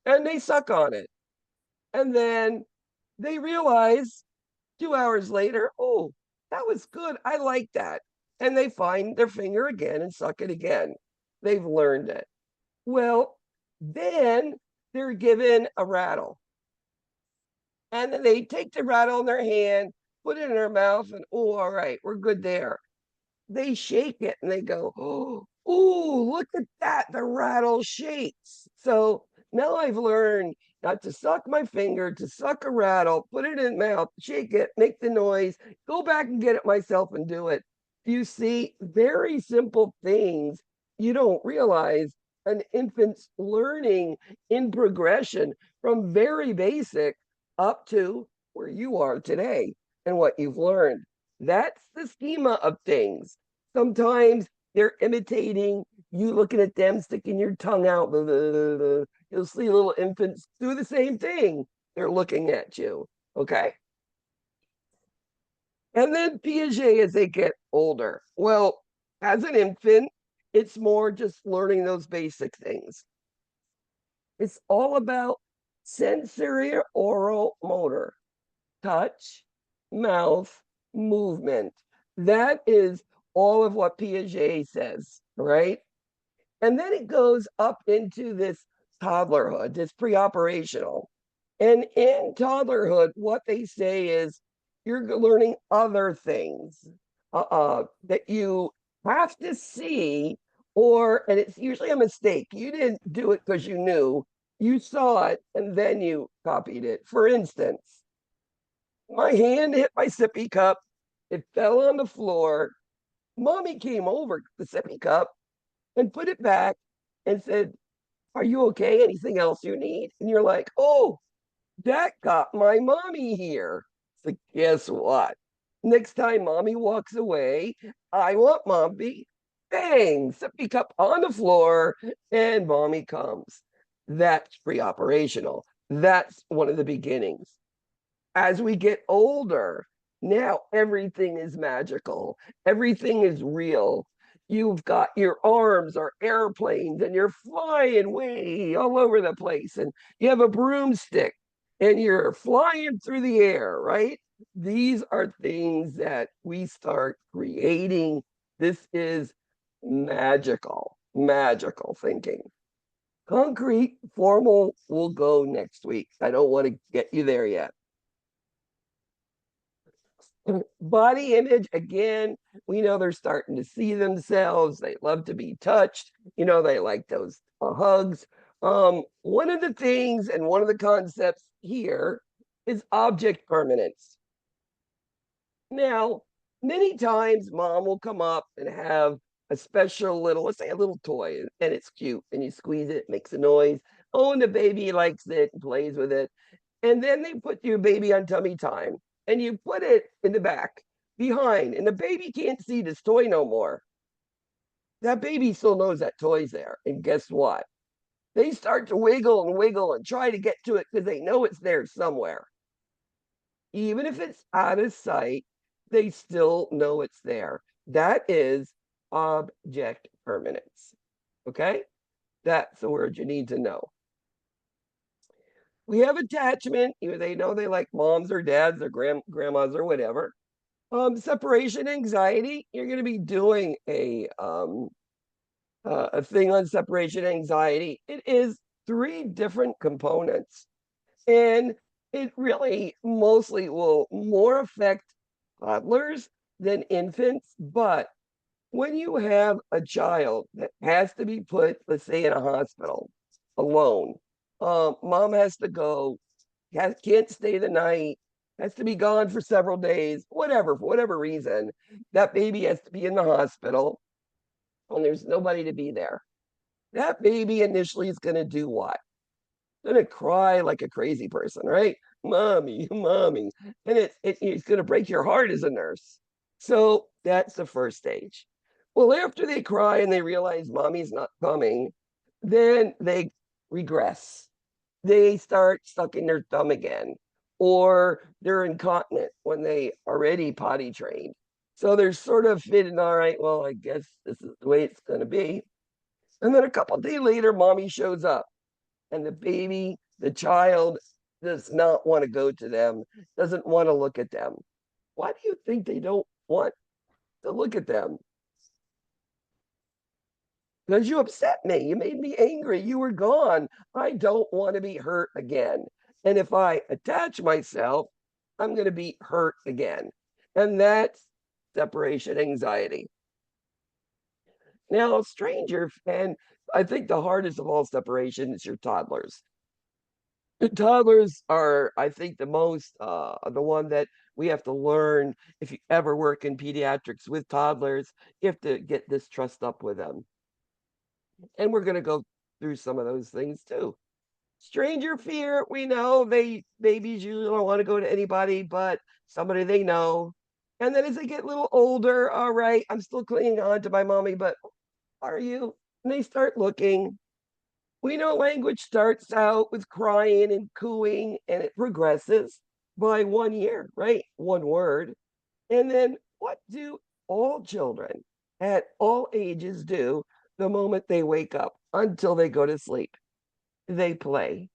A: And they suck on it. And then they realize 2 hours later, oh, that was good. I like that. And they find their finger again and suck it again. They've learned it. Well, then they're given a rattle. And then they take the rattle in their hand, put it in their mouth, and oh, all right, we're good there. They shake it and they go, oh, look at that. The rattle shakes. So Now I've learned not to suck my finger, to suck a rattle, put it in mouth, shake it, make the noise, go back and get it myself and do it. You see, very simple things you don't realize an infant's learning in progression from very basic up to where you are today and what you've learned. That's the schema of things. Sometimes they're imitating you looking at them, sticking your tongue out. Blah, blah, blah, blah. You'll see little infants do the same thing. They're looking at you. Okay. And then Piaget as they get older. Well, as an infant, it's more just learning those basic things. It's all about sensory oral motor, touch, mouth, movement. That is all of what Piaget says, right? And then it goes up into this toddlerhood, this pre-operational. And in toddlerhood, what they say is you're learning other things that you have to see, and it's usually a mistake. You didn't do it because you knew, you saw it and then you copied it. For instance, my hand hit my sippy cup, it fell on the floor. Mommy came over the sippy cup and put it back and said, "Are you okay? Anything else you need?" And you're like, "Oh, that got my mommy here." It's like, guess what? Next time mommy walks away, I want mommy. Bang, sippy cup on the floor, and mommy comes. That's pre-operational. That's one of the beginnings. As we get older, now everything is magical. Everything is real. You've got your arms are airplanes and you're flying way all over the place. And you have a broomstick and you're flying through the air, right? These are things that we start creating. This is magical, magical thinking. Concrete, formal will go next week. I don't want to get you there yet. Body image, again, we know they're starting to see themselves. They love to be touched. They like those hugs. One of the things and one of the concepts here is object permanence. Now, many times mom will come up and have a special little, let's say a little toy, and it's cute, and you squeeze it, makes a noise. Oh, and the baby likes it and plays with it. And then they put your baby on tummy time and you put it in the back behind, and the baby can't see this toy no more. That baby still knows that toy's there. And guess what? They start to wiggle and try to get to it because they know it's there somewhere. Even if it's out of sight, they still know it's there. That is object permanence. Okay? That's the word you need to know. We have attachment. They know they like moms or dads or grandmas or whatever. Separation anxiety. You're going to be doing a thing on separation anxiety. It is 3 different components, and it really mostly will more affect toddlers than infants. But when you have a child that has to be put, let's say, in a hospital alone, mom has to go, can't stay the night, has to be gone for several days, whatever, for whatever reason, that baby has to be in the hospital and there's nobody to be there. That baby initially is going to do what? Going to cry like a crazy person, right? Mommy, mommy. And it's going to break your heart as a nurse. So that's the first stage. Well, after they cry and they realize mommy's not coming, then they regress. They start sucking their thumb again, or they're incontinent when they already potty trained. So they're sort of fitting, all right, well, I guess this is the way it's going to be. And then a couple of days later, mommy shows up and the child does not want to go to them, doesn't want to look at them. Why do you think they don't want to look at them? Because you upset me. You made me angry. You were gone. I don't want to be hurt again. And if I attach myself, I'm going to be hurt again. And that's separation anxiety. Now, stranger, and I think the hardest of all separation is your toddlers. The toddlers are, I think, the one that we have to learn. If you ever work in pediatrics with toddlers, you have to get this trust up with them. And we're going to go through some of those things too. Stranger fear, we know babies usually don't want to go to anybody but somebody they know. And then as they get a little older, all right, I'm still clinging on to my mommy, but are you? And they start looking. We know language starts out with crying and cooing, and it progresses by 1 year, right? One word. And then what do all children at all ages do the moment they wake up until they go to sleep? They play,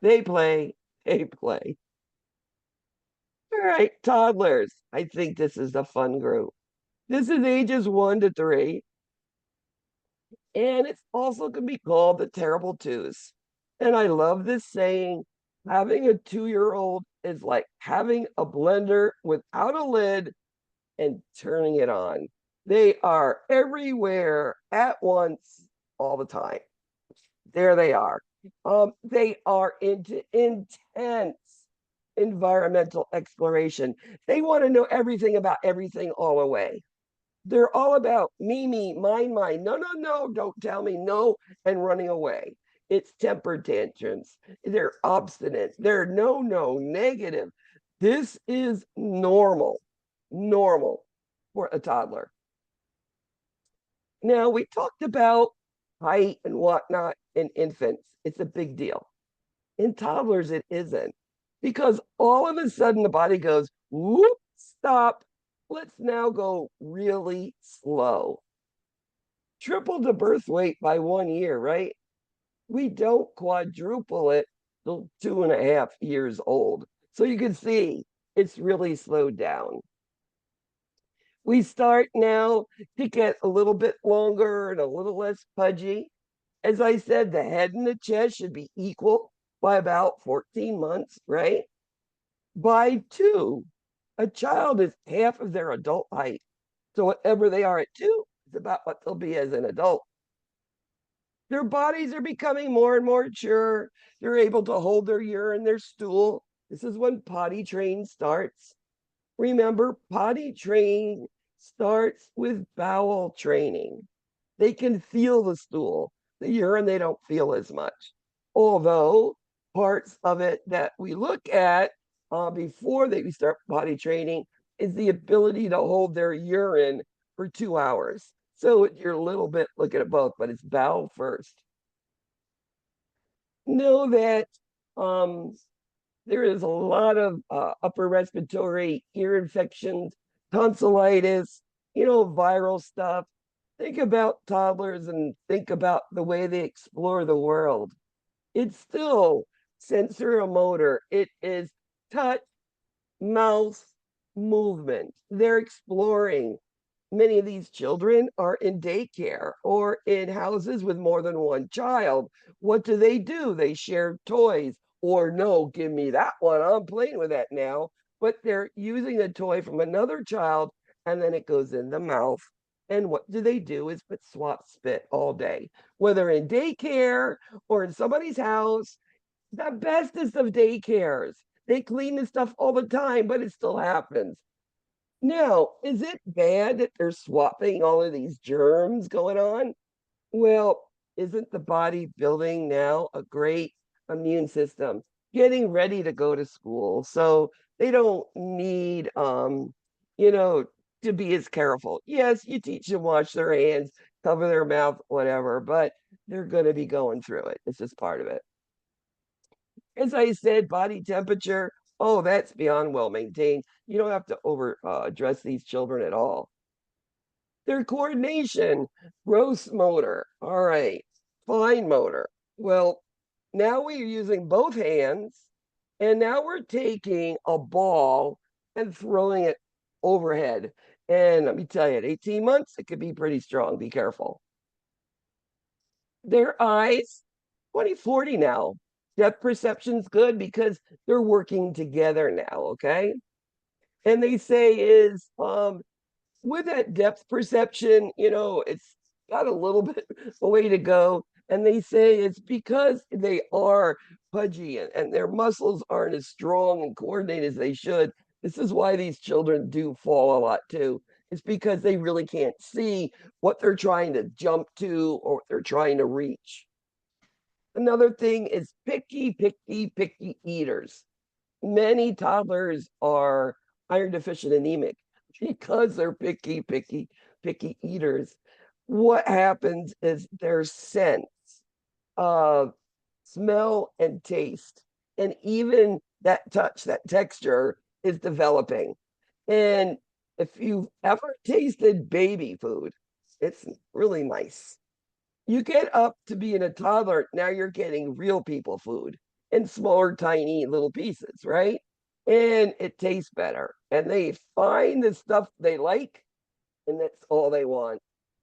A: they play, they play. All right, toddlers. I think this is a fun group. This is ages 1 to 3. And it's also can be called the terrible twos. And I love this saying, having a 2-year-old is like having a blender without a lid and turning it on. They are everywhere at once all the time. There they are. They are into intense environmental exploration. They want to know everything about everything all the way. They're all about me, mine, mine. No, no, no, don't tell me no, and running away. It's temper tantrums. They're obstinate. They're no, no, negative. This is normal for a toddler. Now, we talked about height and whatnot in infants. It's a big deal. In toddlers, it isn't. Because all of a sudden the body goes, whoop, stop. Let's now go really slow. Triple the birth weight by 1 year, right? We don't quadruple it till 2.5 years old. So you can see it's really slowed down. We start now to get a little bit longer and a little less pudgy. As I said, the head and the chest should be equal by about 14 months, right? By 2, a child is half of their adult height. So whatever they are at 2 is about what they'll be as an adult. Their bodies are becoming more and more mature. They're able to hold their urine, their stool. This is when potty training starts. Remember, potty training starts with bowel training. They can feel the stool. The urine, they don't feel as much. Although parts of it that we look at before they start potty training is the ability to hold their urine for 2 hours. So you're a little bit looking at both, but it's bowel first. Know that there is a lot of upper respiratory ear infections, tonsillitis, viral stuff. Think about toddlers and think about the way they explore the world. It's still sensorimotor. It is touch, mouth, movement. They're exploring. Many of these children are in daycare or in houses with more than one child. What do? They share toys, or no, give me that one. I'm playing with that now. But they're using a toy from another child and then it goes in the mouth. And what do is but swap spit all day, whether in daycare or in somebody's house. The bestest of daycares. They clean this stuff all the time, but it still happens. Now, is it bad that they're swapping all of these germs going on? Well, isn't the body building now a great immune system, getting ready to go to school? So they don't need, to be as careful. Yes, you teach them wash their hands, cover their mouth, whatever, but they're going to be going through it. It's just part of it. As I said, body temperature, oh, that's beyond well maintained. You don't have to over address these children at all. Their coordination, gross motor, all right, fine motor. Well, now we're using both hands, and now we're taking a ball and throwing it overhead. And let me tell you, at 18 months, it could be pretty strong. Be careful. Their eyes, 20/40 now. Depth perception's good because they're working together now, okay? And they say is with that depth perception, it's got a little bit a way to go, And they say it's because they are pudgy and their muscles aren't as strong and coordinated as they should. This is why these children do fall a lot too. It's because they really can't see what they're trying to jump to or what they're trying to reach. Another thing is picky eaters. Many toddlers are iron deficient anemic because they're picky eaters. What happens is their sense of smell and taste, and even that touch, that texture is developing. And if you've ever tasted baby food, it's really nice. You get up to being a toddler, now you're getting real people food in smaller, tiny little pieces, right? And it tastes better. And they find the stuff they like, and that's all they want.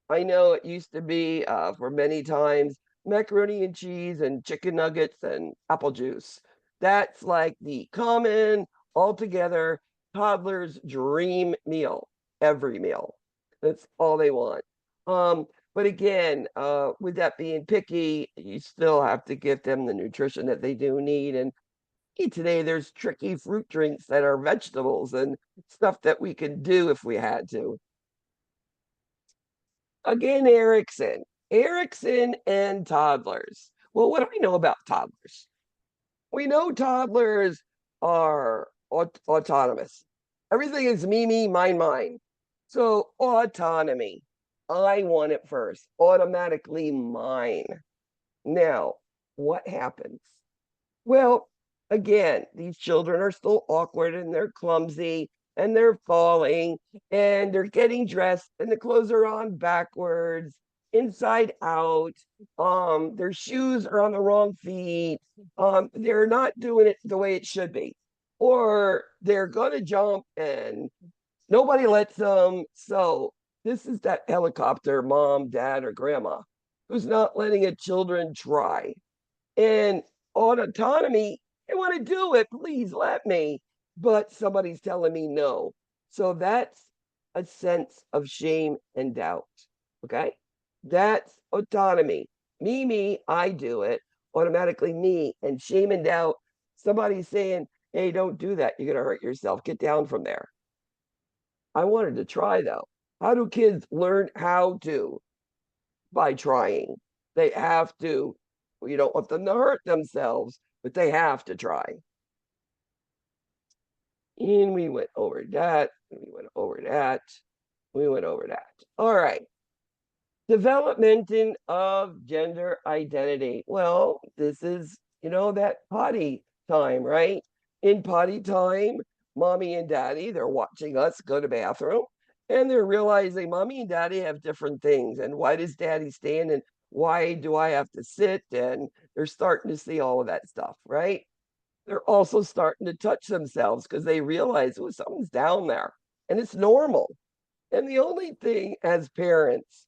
A: I know it used to be for many times macaroni and cheese and chicken nuggets and apple juice. That's like the common, altogether toddler's dream meal, every meal. That's all they want. But again, with that being picky, you still have to give them the nutrition that they do need. And today, there's tricky fruit drinks that are vegetables and stuff that we can do if we had to. Again, Erickson and toddlers. Well, what do we know about toddlers? We know toddlers are autonomous. Everything is me, mine. So autonomy. I want it first, automatically mine. Now, what happens? Well, again, these children are still awkward and they're clumsy and they're falling and they're getting dressed and the clothes are on backwards, inside out. Their shoes are on the wrong feet. They're not doing it the way it should be. Or they're gonna jump and nobody lets them. So this is that helicopter mom, dad, or grandma who's not letting a children try. And on autonomy, I want to do it. Please let me. But somebody's telling me no. So that's a sense of shame and doubt. Okay. That's autonomy. I do it. Automatically me. And shame and doubt. Somebody's saying, hey, don't do that. You're going to hurt yourself. Get down from there. I wanted to try though. How do kids learn how to? By trying. They have to. You don't want them to hurt themselves, but they have to try. And we went over that. We went over that. We went over that. All right. Development of gender identity. Well, this is, that potty time, right? In potty time, mommy and daddy, they're watching us go to bathroom and they're realizing mommy and daddy have different things. And why does daddy stand and why do I have to sit? And they're starting to see all of that stuff, right? They're also starting to touch themselves because they realize, oh, something's down there and it's normal. And the only thing as parents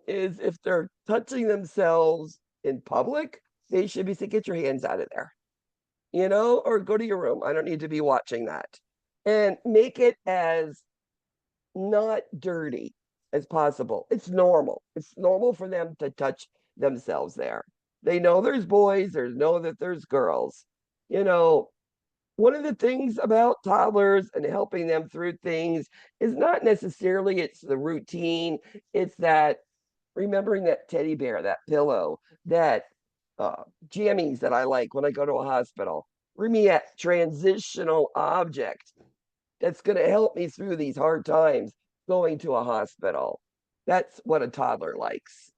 A: is if they're touching themselves in public, they should be saying, get your hands out of there, or go to your room. I don't need to be watching that. And make it as not dirty as possible. It's normal. It's normal for them to touch themselves there. They know there's boys, know that there's girls. One of the things about toddlers and helping them through things is not necessarily it's the routine, it's that remembering that teddy bear, that pillow, that jammies that I like when I go to a hospital. Bring me a transitional object that's going to help me through these hard times going to a hospital. That's what a toddler likes.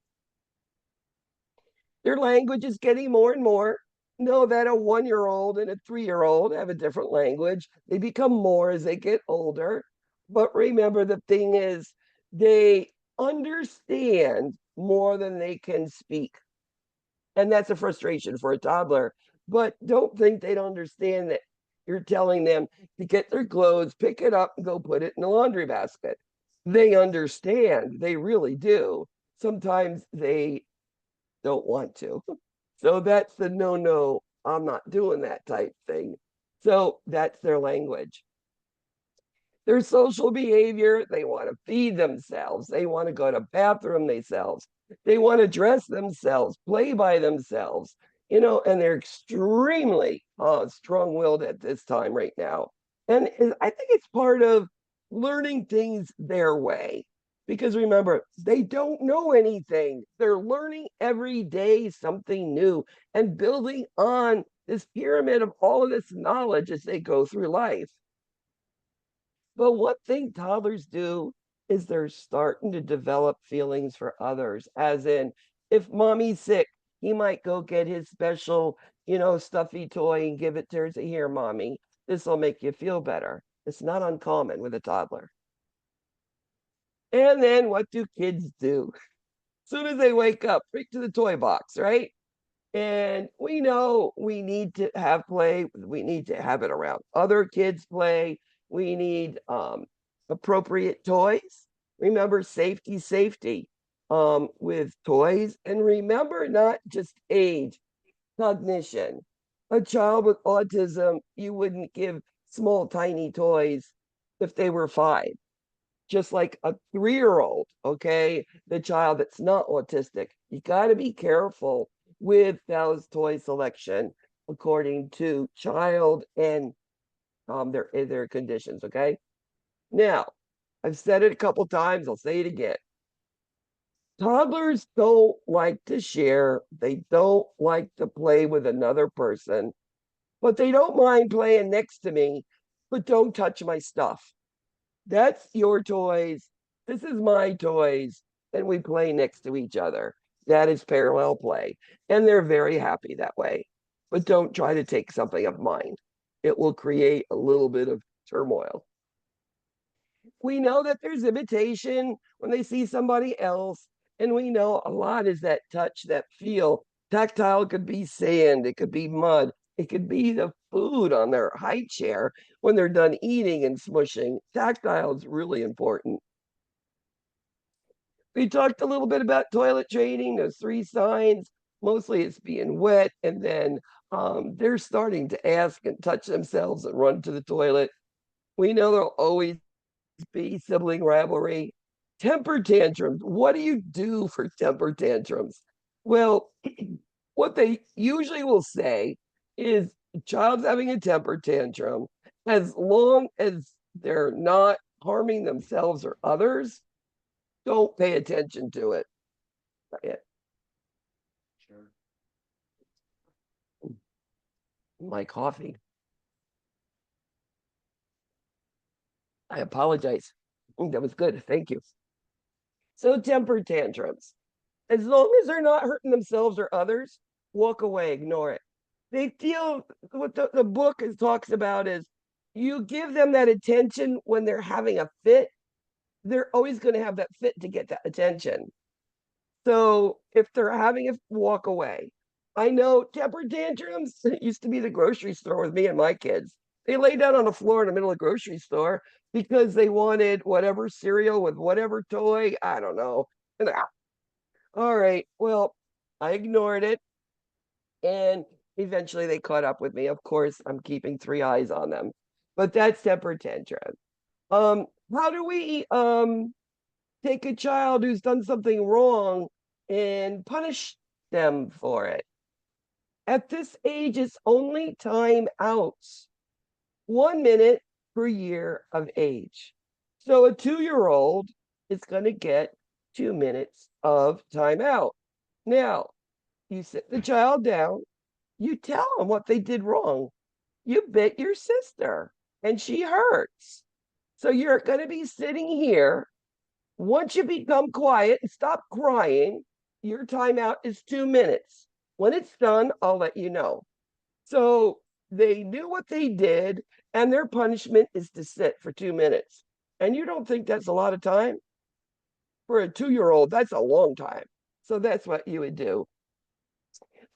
A: Their language is getting more and more. Know that a 1-year-old and a 3-year-old have a different language. They become more as they get older. But remember, the thing is, they understand more than they can speak. And that's a frustration for a toddler. But don't think they don't understand that you're telling them to get their clothes, pick it up, and go put it in the laundry basket. They understand. They really do. Sometimes they don't want to. So that's the no, I'm not doing that type thing. So that's their language. Their social behavior, they want to feed themselves. They want to go to bathroom themselves. They want to dress themselves, play by themselves, and they're extremely strong-willed at this time right now. And I think it's part of learning things their way. Because remember, they don't know anything. They're learning every day something new and building on this pyramid of all of this knowledge as they go through life. But one thing toddlers do is they're starting to develop feelings for others, as in, if mommy's sick, he might go get his special, stuffy toy and give it to her and say, here, mommy, this will make you feel better. It's not uncommon with a toddler. And then what do kids do? As soon as they wake up, right to the toy box, right? And we know we need to have play. We need to have it around other kids' play. We need appropriate toys. Remember, safety with toys. And remember, not just age, cognition. A child with autism, you wouldn't give small, tiny toys if they were 5. Just like a 3-year-old, okay? The child that's not autistic. You got to be careful with those toy selection according to child and their conditions, okay? Now, I've said it a couple times, I'll say it again. Toddlers don't like to share, they don't like to play with another person, but they don't mind playing next to me, but don't touch my stuff. That's your toys. This is my toys. And we play next to each other. That is parallel play. And they're very happy that way. But don't try to take something of mine. It will create a little bit of turmoil. We know that there's imitation when they see somebody else. And we know a lot is that touch, that feel. Tactile could be sand, it could be mud, it could be the food on their high chair when they're done eating and smushing. Tactile is really important. We talked a little bit about toilet training, those 3 signs. Mostly it's being wet, and then they're starting to ask and touch themselves and run to the toilet. We know there'll always be sibling rivalry. Temper tantrums. What do you do for temper tantrums? Well, what they usually will say is the child's having a temper tantrum, as long as they're not harming themselves or others, don't pay attention to it. Sure. My coffee. I apologize. That was good. Thank you. So temper tantrums. As long as they're not hurting themselves or others, walk away, ignore it. They feel what the book talks about is you give them that attention when they're having a fit, they're always going to have that fit to get that attention. So if they're having a walk away, I know temper tantrums. It used to be the grocery store with me and my kids. They lay down on the floor in the middle of the grocery store because they wanted whatever cereal with whatever toy. I don't know. And all right, well, I ignored it. And eventually they caught up with me. Of course, I'm keeping 3 eyes on them. But that's temper tantrum. How do we take a child who's done something wrong and punish them for it? At this age, it's only time outs. 1 minute per year of age. So a 2-year-old is going to get 2 minutes of time out. Now, you sit the child down, you tell them what they did wrong. You bit your sister and she hurts. So you're going to be sitting here. Once you become quiet and stop crying, your timeout is 2 minutes. When it's done, I'll let you know. So they knew what they did, and their punishment is to sit for 2 minutes. And you don't think that's a lot of time? For a 2-year-old, that's a long time. So that's what you would do.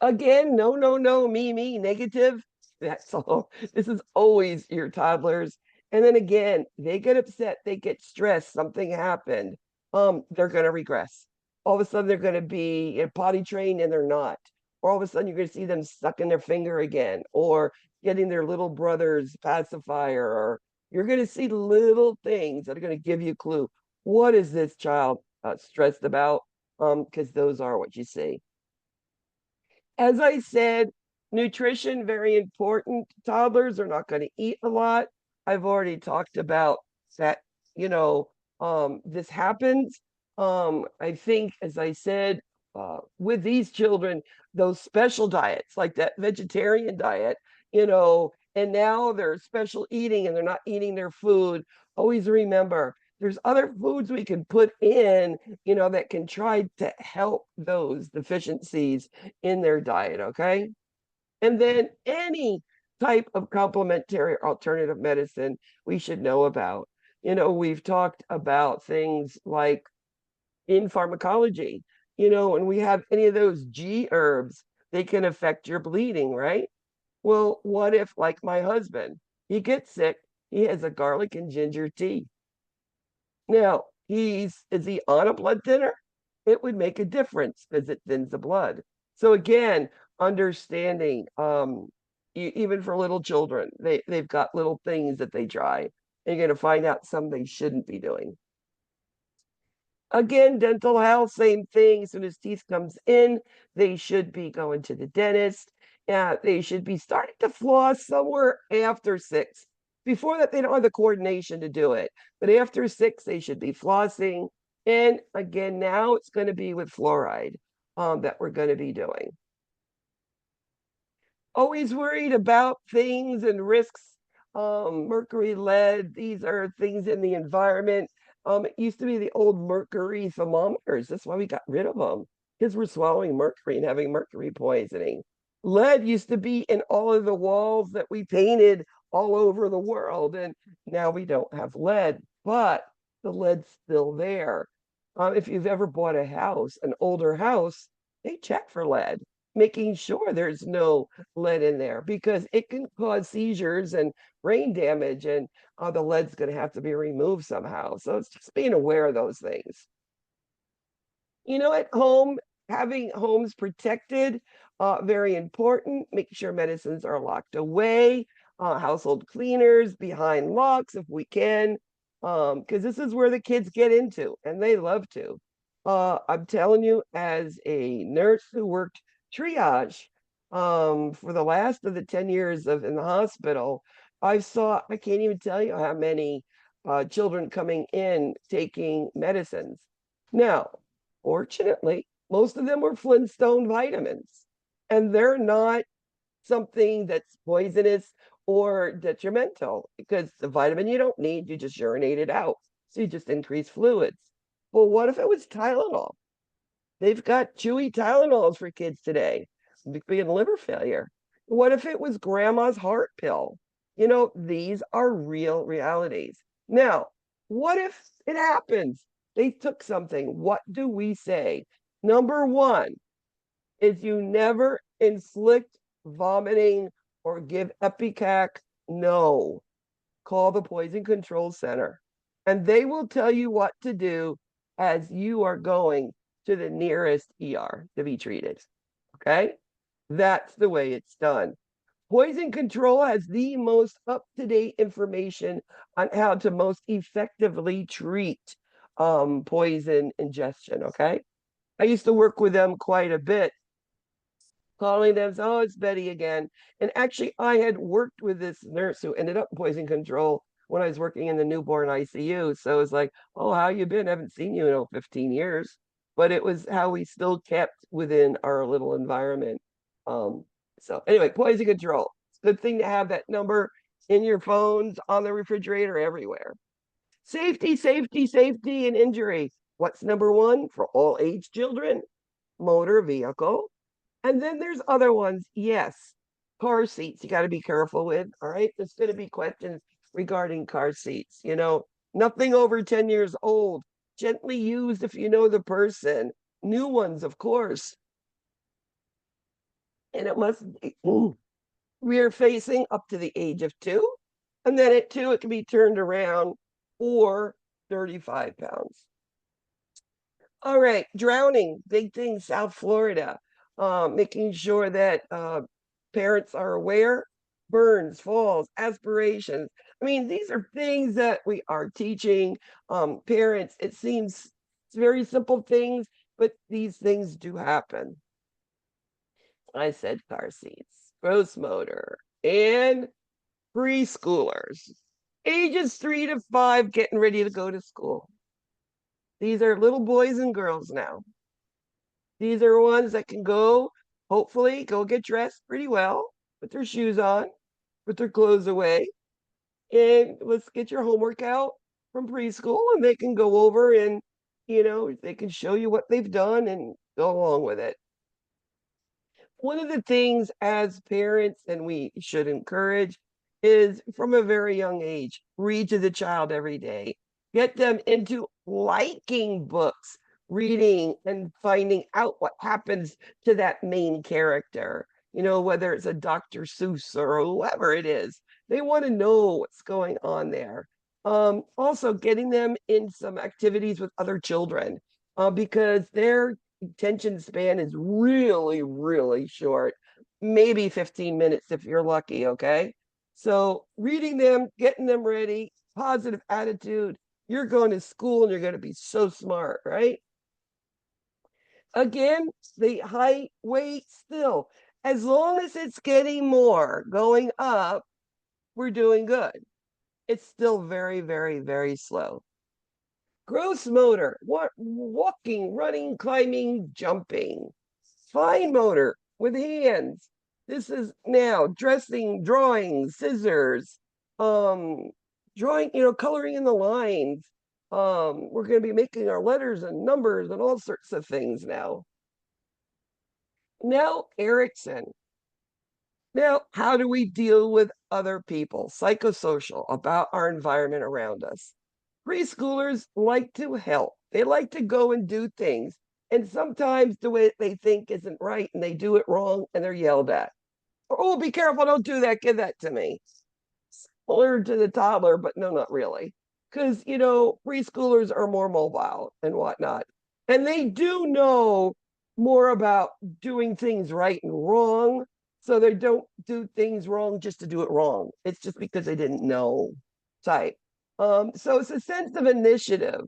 A: Again, no, me, negative. That's all. This is always your toddlers. And then again, they get upset, they get stressed, something happened. They're going to regress. All of a sudden, they're going to be potty trained and they're not. Or all of a sudden, you're going to see them sucking their finger again, or getting their little brother's pacifier, or You're going to see little things that are going to give you a clue. What is this child stressed about? Because those are what you see. As I said, nutrition, very important. Toddlers are not going to eat a lot. I've already talked about that, this happens. I think, as I said, with these children, those special diets, like that vegetarian diet, and now they're special eating and they're not eating their food. Always remember, there's other foods we can put in, that can try to help those deficiencies in their diet, okay? And then any type of complementary alternative medicine we should know about. We've talked about things like in pharmacology, when we have any of those G herbs, they can affect your bleeding, right? Well, what if, like my husband, he gets sick, he has a garlic and ginger tea. Now, is he on a blood thinner? It would make a difference because it thins the blood. So again, understanding, even for little children, they've got little things that they try, and you're going to find out some they shouldn't be doing. Again, dental health, same thing. As soon as teeth comes in, they should be going to the dentist. They should be starting to floss somewhere after 6. Before that, they don't have the coordination to do it. But after 6, they should be flossing. And again, now it's going to be with fluoride that we're going to be doing. Always worried about things and risks. Mercury, lead, these are things in the environment. It used to be the old mercury thermometers. That's why we got rid of them, because we're swallowing mercury and having mercury poisoning. Lead used to be in all of the walls that we painted all over the world, and now we don't have lead, but the lead's still there. If you've ever bought a house, an older house, they check for lead, making sure there's no lead in there, because it can cause seizures and brain damage, and the lead's going to have to be removed somehow. So it's just being aware of those things. At home, having homes protected, very important. Make sure medicines are locked away, household cleaners behind locks if we can, because this is where the kids get into, and they love to. I'm telling you, as a nurse who worked triage for the last of the 10 years in the hospital, I can't even tell you how many children coming in taking medicines. Now, fortunately, most of them were Flintstone vitamins, and they're not something that's poisonous or detrimental, because the vitamin you don't need, you just urinate it out. So you just increase fluids. Well, what if it was Tylenol? They've got chewy Tylenols for kids today, being liver failure. What if it was grandma's heart pill? These are real realities. Now, what if it happens? They took something. What do we say? Number one is you never inflict vomiting or give Epicac. No. Call the Poison Control Center, and they will tell you what to do as you are going to the nearest ER to be treated. Okay? That's the way it's done. Poison control has the most up-to-date information on how to most effectively treat poison ingestion, okay? I used to work with them quite a bit, calling them, oh, it's Betty again. And actually, I had worked with this nurse who ended up in poison control when I was working in the newborn ICU. So it was like, oh, how you been? I haven't seen you in 15 years. But it was how we still kept within our little environment. So anyway, poison control. It's a good thing to have that number in your phones, on the refrigerator, everywhere. Safety, safety, safety, and injury. What's number one for all age children? Motor vehicle. And then there's other ones. Yes, car seats you got to be careful with. All right. There's going to be questions regarding car seats. Nothing over 10 years old. Gently used if you know the person. New ones, of course. And it must be rear facing up to the age of 2. And then at 2, it can be turned around, or 35 pounds. All right, drowning, big thing, South Florida. Making sure that parents are aware. Burns, falls, aspirations. I mean, these are things that we are teaching parents. It seems it's very simple things, but these things do happen. I said car seats, gross motor, and preschoolers, ages 3 to 5, getting ready to go to school. These are little boys and girls now. These are ones that can go, hopefully, go get dressed pretty well, put their shoes on, put their clothes away, and let's get your homework out from preschool, and they can go over and, they can show you what they've done and go along with it. One of the things as parents, and we should encourage, is from a very young age, read to the child every day. Get them into liking books, reading and finding out what happens to that main character, whether it's a Dr. Seuss or whoever it is. They want to know what's going on there. Also, getting them in some activities with other children because their attention span is really, really short, maybe 15 minutes if you're lucky, okay? So reading them, getting them ready, positive attitude. You're going to school and you're going to be so smart, right? Again, the height, weight, still, as long as it's getting more, going up, we're doing good. It's still very, very, very slow. Gross motor, walking, running, climbing, jumping. Fine motor with hands. This is now dressing, drawing, scissors, drawing, coloring in the lines. We're going to be making our letters and numbers and all sorts of things now. Now, Erickson. Now, how do we deal with other people? Psychosocial, about our environment around us. Preschoolers like to help. They like to go and do things. And sometimes the way they think isn't right and they do it wrong and they're yelled at. Oh, be careful, don't do that, give that to me. Similar to the toddler, but no, not really. Because, preschoolers are more mobile and whatnot. And they do know more about doing things right and wrong. So they don't do things wrong just to do it wrong. It's just because they didn't know type. So it's a sense of initiative,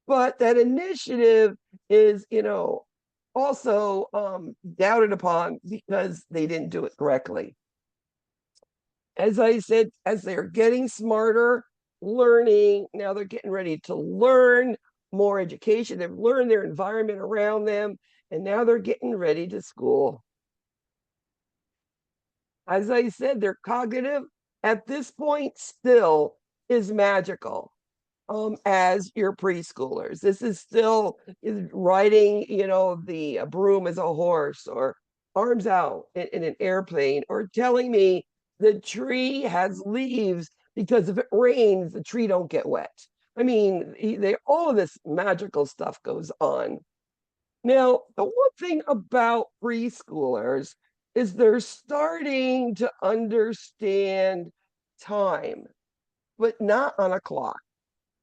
A: but that initiative is, also doubted upon because they didn't do it correctly. As I said, as they're getting smarter, learning, now they're getting ready to learn more education. They've learned their environment around them, and now they're getting ready to school. As I said, their cognitive at this point still is magical as your preschoolers. This is still riding, the broom as a horse or arms out in an airplane or telling me the tree has leaves because if it rains, the tree don't get wet. I mean, all of this magical stuff goes on. Now, the one thing about preschoolers is they're starting to understand time, but not on a clock.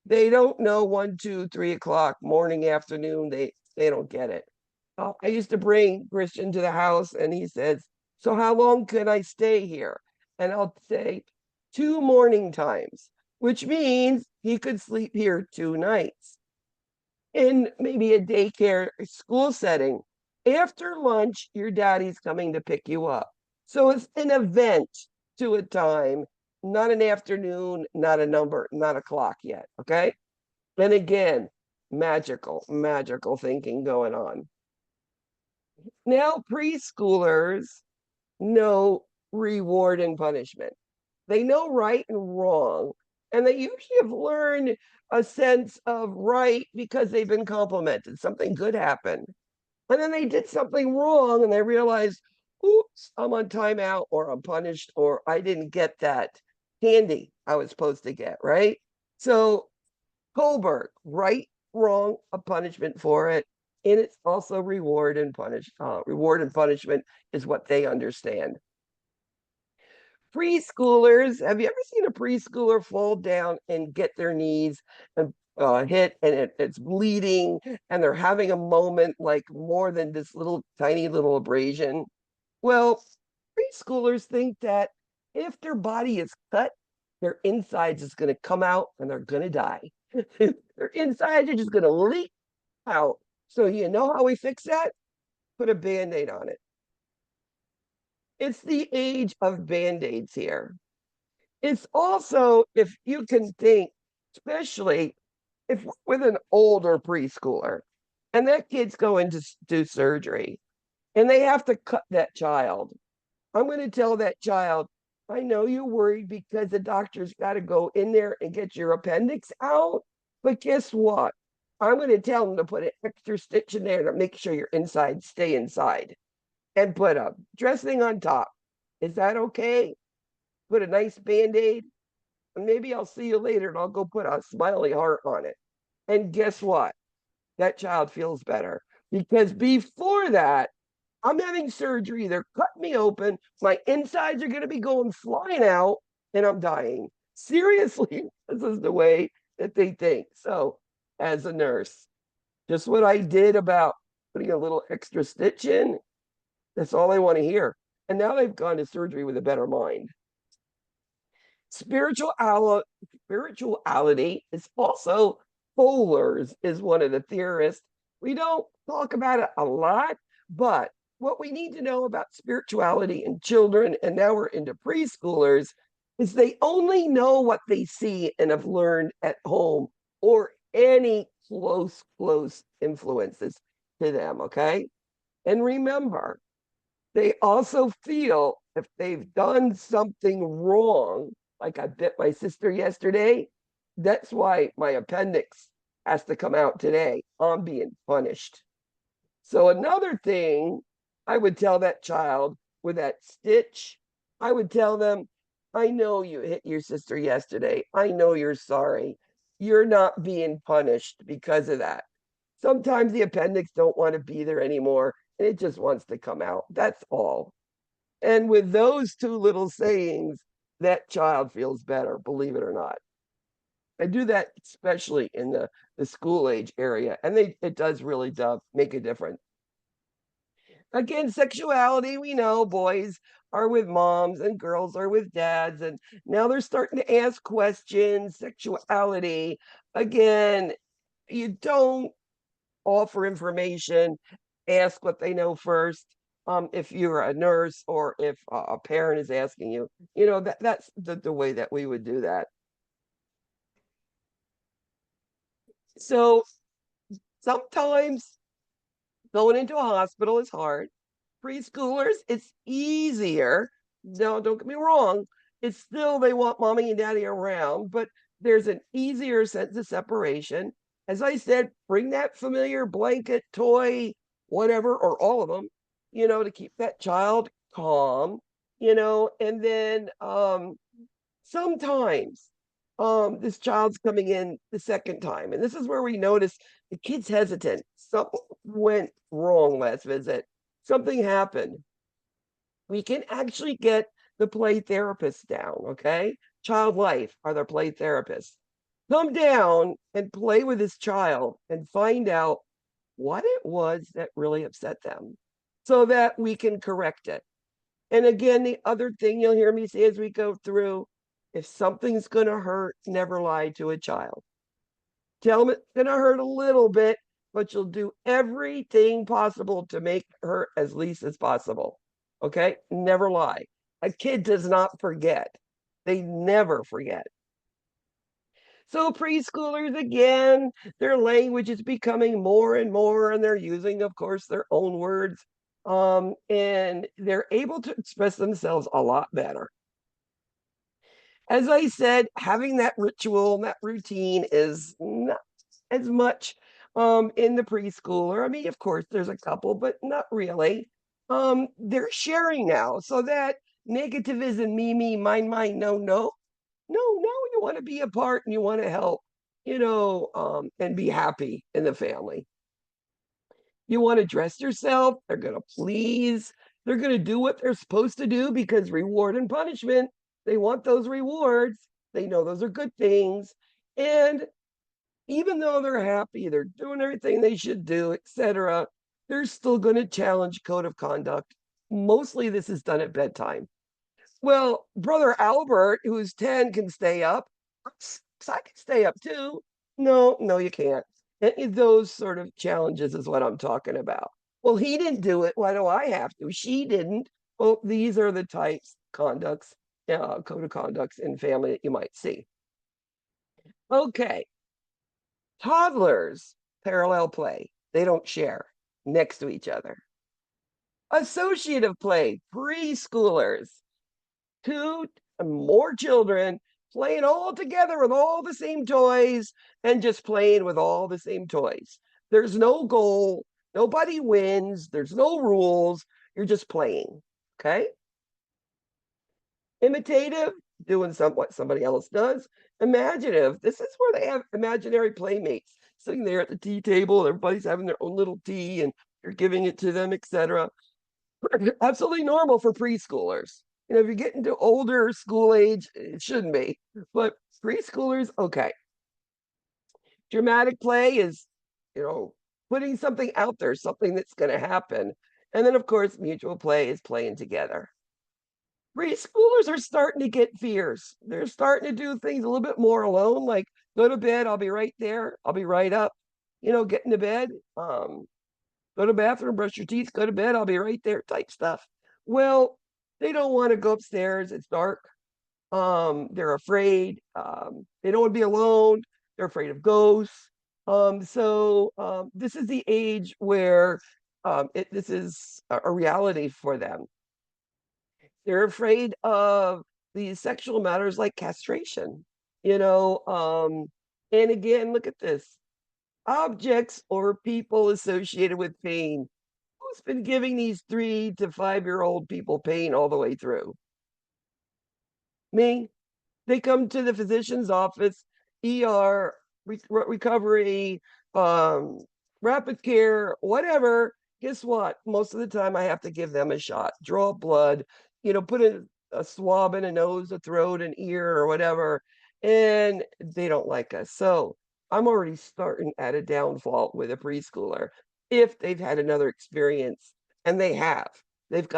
A: They don't know 1, 2, 3 o'clock, morning, afternoon. They don't get it. I used to bring Christian to the house and he says, so how long can I stay here? And I'll say 2 morning times, which means he could sleep here 2 nights in maybe a daycare school setting. After lunch, your daddy's coming to pick you up. So it's an event to a time, not an afternoon, not a number, not a clock yet. Okay. And again, magical, magical thinking going on. Now, preschoolers know reward and punishment. They know right and wrong. And they usually have learned a sense of right because they've been complimented. Something good happened. And then they did something wrong and they realized, oops, I'm on timeout or I'm punished or I didn't get that candy I was supposed to get, right? So Kohlberg, right, wrong, a punishment for it. And it's also reward and punishment is what they understand. Preschoolers, have you ever seen a preschooler fall down and get their knees and hit and it's bleeding and they're having a moment like more than this little tiny little abrasion? Well, preschoolers think that if their body is cut, their insides is going to come out and they're going to die. Their insides are just going to leak out. So you know how we fix that? Put a Band-Aid on it. It's the age of Band-Aids here. It's also, if you can think, especially if with an older preschooler, and that kid's going to do surgery, and they have to cut that child, I'm going to tell that child, I know you're worried because the doctor's got to go in there and get your appendix out, but guess what? I'm going to tell them to put an extra stitch in there to make sure your insides stay inside and put a dressing on top. Is that okay? Put a nice Band-Aid, and maybe I'll see you later and I'll go put a smiley heart on it. And guess what? That child feels better because before that, I'm having surgery. They're cutting me open. My insides are going to be going flying out and I'm dying. Seriously, this is the way that they think. So, as a nurse, just what I did about putting a little extra stitch in, that's all I want to hear. And now they've gone to surgery with a better mind. Spirituality is also Fowler's is one of the theorists. We don't talk about it a lot, but what we need to know about spirituality in children, and now we're into preschoolers, is they only know what they see and have learned at home or any close influences to them, okay? And remember, they also feel if they've done something wrong, like I bit my sister yesterday, that's why my appendix has to come out today. I'm being punished. So another thing I would tell that child with that stitch, I would tell them, I know you hit your sister yesterday. I know you're sorry. You're not being punished because of that. Sometimes the appendix don't want to be there anymore and it just wants to come out. That's all. And with those two little sayings, that child feels better, believe it or not. I do that especially in the school age area, and it does really make a difference. Again, sexuality, we know boys are with moms and girls are with dads, and now they're starting to ask questions. Sexuality, again, you don't offer information, ask what they know first. If you're a nurse or if a parent is asking you, that's the way that we would do that. So sometimes going into a hospital is hard. Preschoolers, it's easier. No, don't get me wrong. It's still, they want mommy and daddy around, but there's an easier sense of separation. As I said, bring that familiar blanket, toy, whatever, or all of them, to keep that child calm, and then sometimes this child's coming in the second time, and this is where we notice the kid's hesitant. Something went wrong last visit. Something happened. We can actually get the play therapist down, okay? Child Life are their play therapists. Come down and play with this child and find out what it was that really upset them so that we can correct it. And again, the other thing you'll hear me say as we go through, if something's going to hurt, never lie to a child. Tell them it's going to hurt a little bit, but you'll do everything possible to make it hurt as least as possible. Okay? Never lie. A kid does not forget. They never forget. So preschoolers, again, their language is becoming more and more, and they're using, of course, their own words. And they're able to express themselves a lot better. As I said, having that ritual, that routine is not as much in the preschooler. I mean, of course, there's a couple, but not really. They're sharing now. So that negativism, me, mine, no. No, you want to be a part and you want to help, and be happy in the family. You want to dress yourself. They're going to please. They're going to do what they're supposed to do because reward and punishment, they want those rewards. They know those are good things. And even though they're happy, they're doing everything they should do, etc., they're still going to challenge code of conduct. Mostly this is done at bedtime. Well, brother Albert, who's 10, can stay up. I can stay up too. No, no, you can't. Any of those sort of challenges is what I'm talking about. Well, he didn't do it. Why do I have to? She didn't. Well, these are the types, conducts, code of conducts in family that you might see. Okay. Toddlers parallel play. They don't share next to each other. Associative play, preschoolers, two and more children playing all together with all the same toys and just playing with all the same toys. There's no goal, nobody wins, there's no rules, you're just playing. Okay. Imitative, doing what somebody else does. Imaginative, this is where they have imaginary playmates sitting there at the tea table, everybody's having their own little tea and you're giving it to them, etc. Absolutely normal for preschoolers. You know, if you get into older school age, it shouldn't be, but preschoolers, okay. Dramatic play is, putting something out there, something that's going to happen. And then, of course, mutual play is playing together. Preschoolers are starting to get fears. They're starting to do things a little bit more alone, like go to bed, I'll be right there, I'll be right up, get into bed, go to the bathroom, brush your teeth, go to bed, I'll be right there type stuff. Well, they don't want to go upstairs, it's dark. They're afraid, they don't want to be alone, they're afraid of ghosts. So this is the age where this is a reality for them. They're afraid of these sexual matters like castration, and again, look at this. Objects or people associated with pain. Who's been giving these 3 to 5-year-old people pain all the way through? Me. They come to the physician's office, ER, recovery, rapid care, whatever. Guess what? Most of the time, I have to give them a shot, draw blood, put a swab in a nose, a throat, an ear, or whatever, and they don't like us. So I'm already starting at a downfall with a preschooler if they've had another experience, and they have. If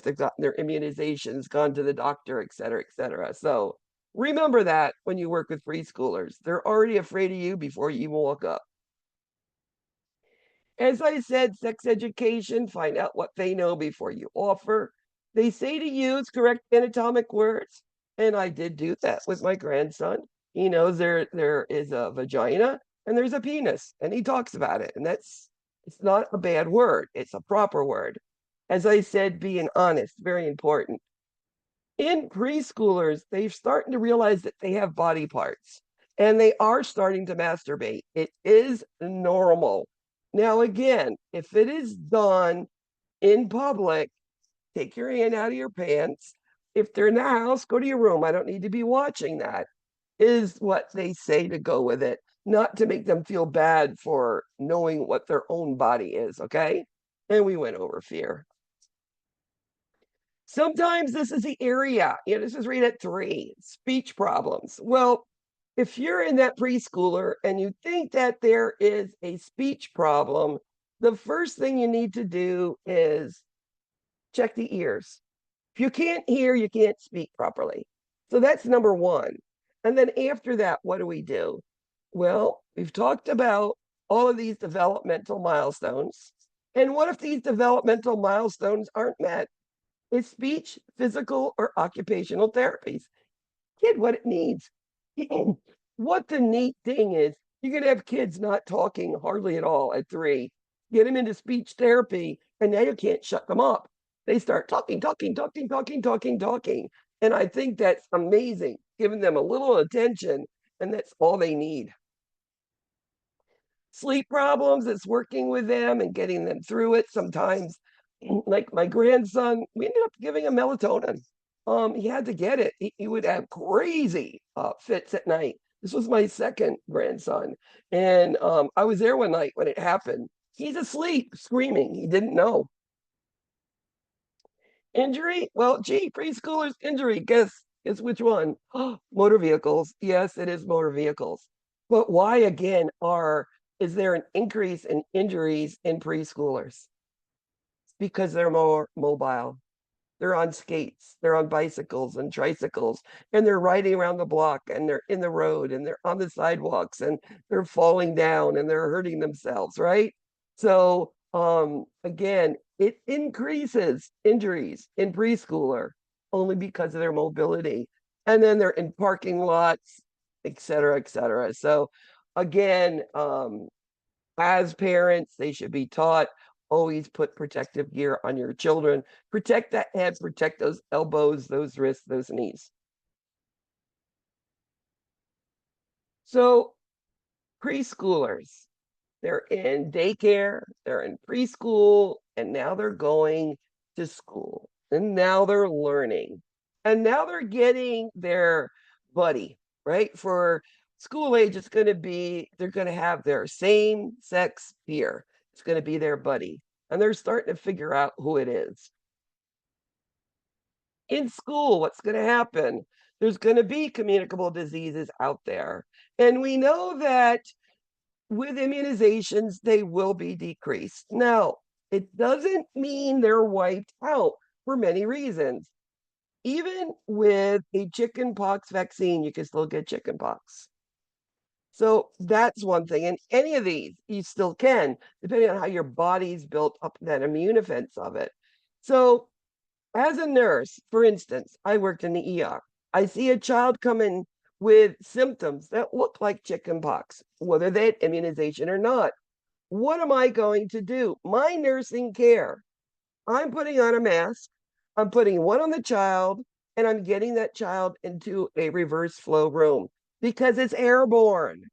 A: they've gotten their immunizations, gone to the doctor, et cetera, et cetera. So remember that when you work with preschoolers, they're already afraid of you before you even walk up. As I said, sex education, find out what they know before you offer. They say to use correct anatomic words, and I did do that with my grandson. He knows there is a vagina and there's a penis, and he talks about it, and it's not a bad word, it's a proper word. As I said, being honest, very important. In preschoolers, they're starting to realize that they have body parts and they are starting to masturbate. It is normal. Now, again, if it is done in public, take your hand out of your pants. If they're in the house, go to your room. I don't need to be watching that, is what they say to go with it, not to make them feel bad for knowing what their own body is. Okay. And we went over fear. Sometimes this is the area, this is right at 3, speech problems. Well, if you're in that preschooler and you think that there is a speech problem, the first thing you need to do is check the ears. If you can't hear, you can't speak properly. So that's number 1. And then after that, what do we do? Well, we've talked about all of these developmental milestones. And what if these developmental milestones aren't met? Is speech, physical, or occupational therapies. Kid, what it needs. What the neat thing is, you can have kids not talking hardly at all at 3. Get them into speech therapy, and now you can't shut them up. They start talking. And I think that's amazing, giving them a little attention, and that's all they need. Sleep problems, it's working with them and getting them through it. Sometimes, like my grandson, we ended up giving him melatonin. He had to get it. He would have crazy fits at night. This was my second grandson, and I was there one night when it happened. He's asleep, screaming. He didn't know. Injury? Well, gee, preschoolers injury. Guess which one? Motor vehicles. Yes, it is motor vehicles. But why again is there an increase in injuries in preschoolers? It's because they're more mobile. They're on skates, they're on bicycles and tricycles, and they're riding around the block, and they're in the road, and they're on the sidewalks, and they're falling down and they're hurting themselves, right? So again, it increases injuries in preschooler only because of their mobility. And then they're in parking lots, et cetera, et cetera. So again, as parents, they should be taught always put protective gear on your children. Protect that head, protect those elbows, those wrists, those knees. So preschoolers, they're in daycare, they're in preschool, and now they're going to school. And now they're learning. And now they're getting their buddy, right? For school age, it's going to be, they're going to have their same sex peer. It's going to be their buddy. And they're starting to figure out who it is. In school, what's going to happen? There's going to be communicable diseases out there. And we know that with immunizations, they will be decreased. Now, it doesn't mean they're wiped out for many reasons. Even with a chickenpox vaccine, you can still get chickenpox. So that's one thing. And any of these, you still can, depending on how your body's built up that immune defense of it. So as a nurse, for instance, I worked in the ER. I see a child come in with symptoms that look like chickenpox, whether they had immunization or not. What am I going to do? My nursing care, I'm putting on a mask, I'm putting one on the child, and I'm getting that child into a reverse flow room because it's airborne.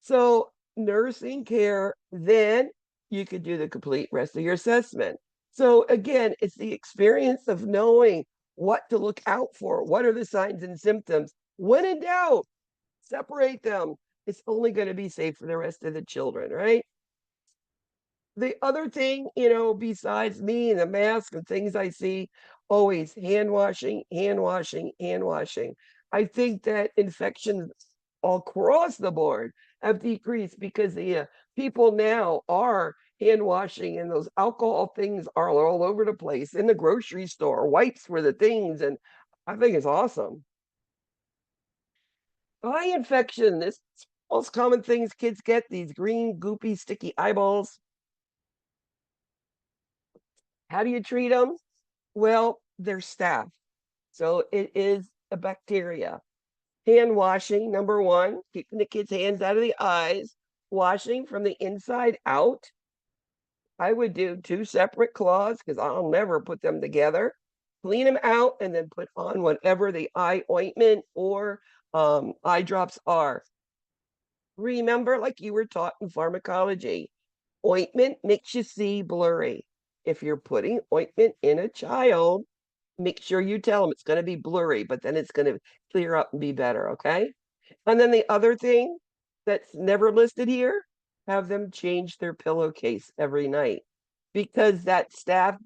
A: So, nursing care, then you could do the complete rest of your assessment. So, again, it's the experience of knowing what to look out for. What are the signs and symptoms? When in doubt, separate them. It's only going to be safe for the rest of the children, right? The other thing, besides me and the mask and things I see, always hand washing, hand washing, hand washing. I think that infections all across the board have decreased because the people now are hand washing, and those alcohol things are all over the place in the grocery store. Wipes for the things, and I think it's awesome. Eye infection, this most common things kids get, these green, goopy, sticky eyeballs. How do you treat them? Well, they're staph. So it is a bacteria. Hand washing, number one, keeping the kids' hands out of the eyes, washing from the inside out. I would do 2 separate cloths because I'll never put them together. Clean them out and then put on whatever the eye ointment or eye drops are. Remember, like you were taught in pharmacology, ointment makes you see blurry. If you're putting ointment in a child, make sure you tell them it's going to be blurry, but then it's going to clear up and be better, okay? And then the other thing that's never listed here, have them change their pillowcase every night because that staph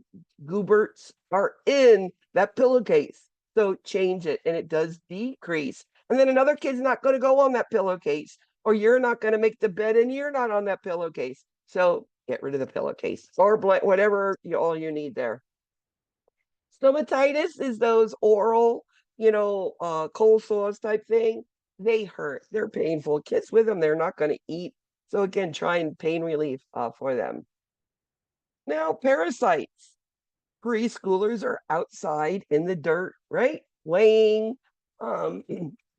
A: gooberts are in that pillowcase. So change it and it does decrease. And then another kid's not going to go on that pillowcase, or you're not going to make the bed and you're not on that pillowcase. So get rid of the pillowcase or whatever all you need there. Stomatitis is those oral, cold sores type thing. They hurt. They're painful. Kids with them, they're not going to eat. So again, try and pain relief for them. Now, parasites. Preschoolers are outside in the dirt, right? Laying.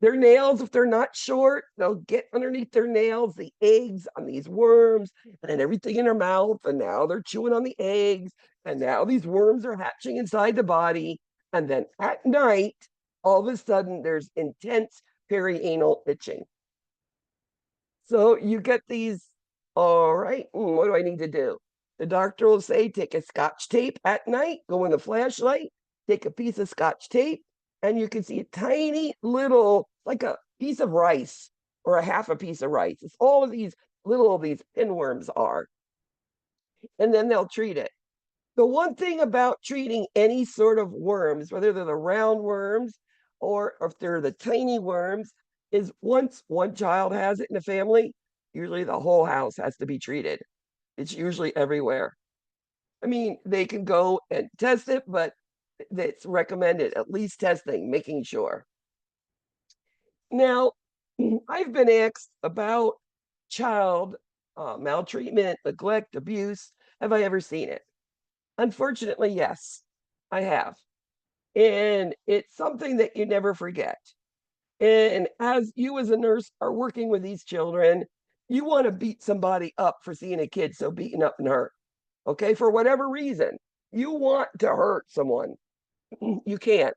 A: Their nails, if they're not short, they'll get underneath their nails, the eggs on these worms, and everything in their mouth. And now they're chewing on the eggs. And now these worms are hatching inside the body. And then at night, all of a sudden, there's intense perianal itching. So you get these, all right, what do I need to do? The doctor will say, take a scotch tape at night, go in the flashlight, take a piece of scotch tape, and you can see a tiny little, like a piece of rice or a half a piece of rice. It's all of these pinworms are. And then they'll treat it. The one thing about treating any sort of worms, whether they're the round worms or if they're the tiny worms, is once one child has it in the family, usually the whole house has to be treated. It's usually everywhere. I mean, they can go and test it, but that's recommended, at least testing, making sure. Now, I've been asked about child maltreatment, neglect, abuse. Have I ever seen it? Unfortunately, yes, I have. And it's something that you never forget. And as you as a nurse are working with these children, you want to beat somebody up for seeing a kid so beaten up and hurt. Okay, for whatever reason, you want to hurt someone. You can't.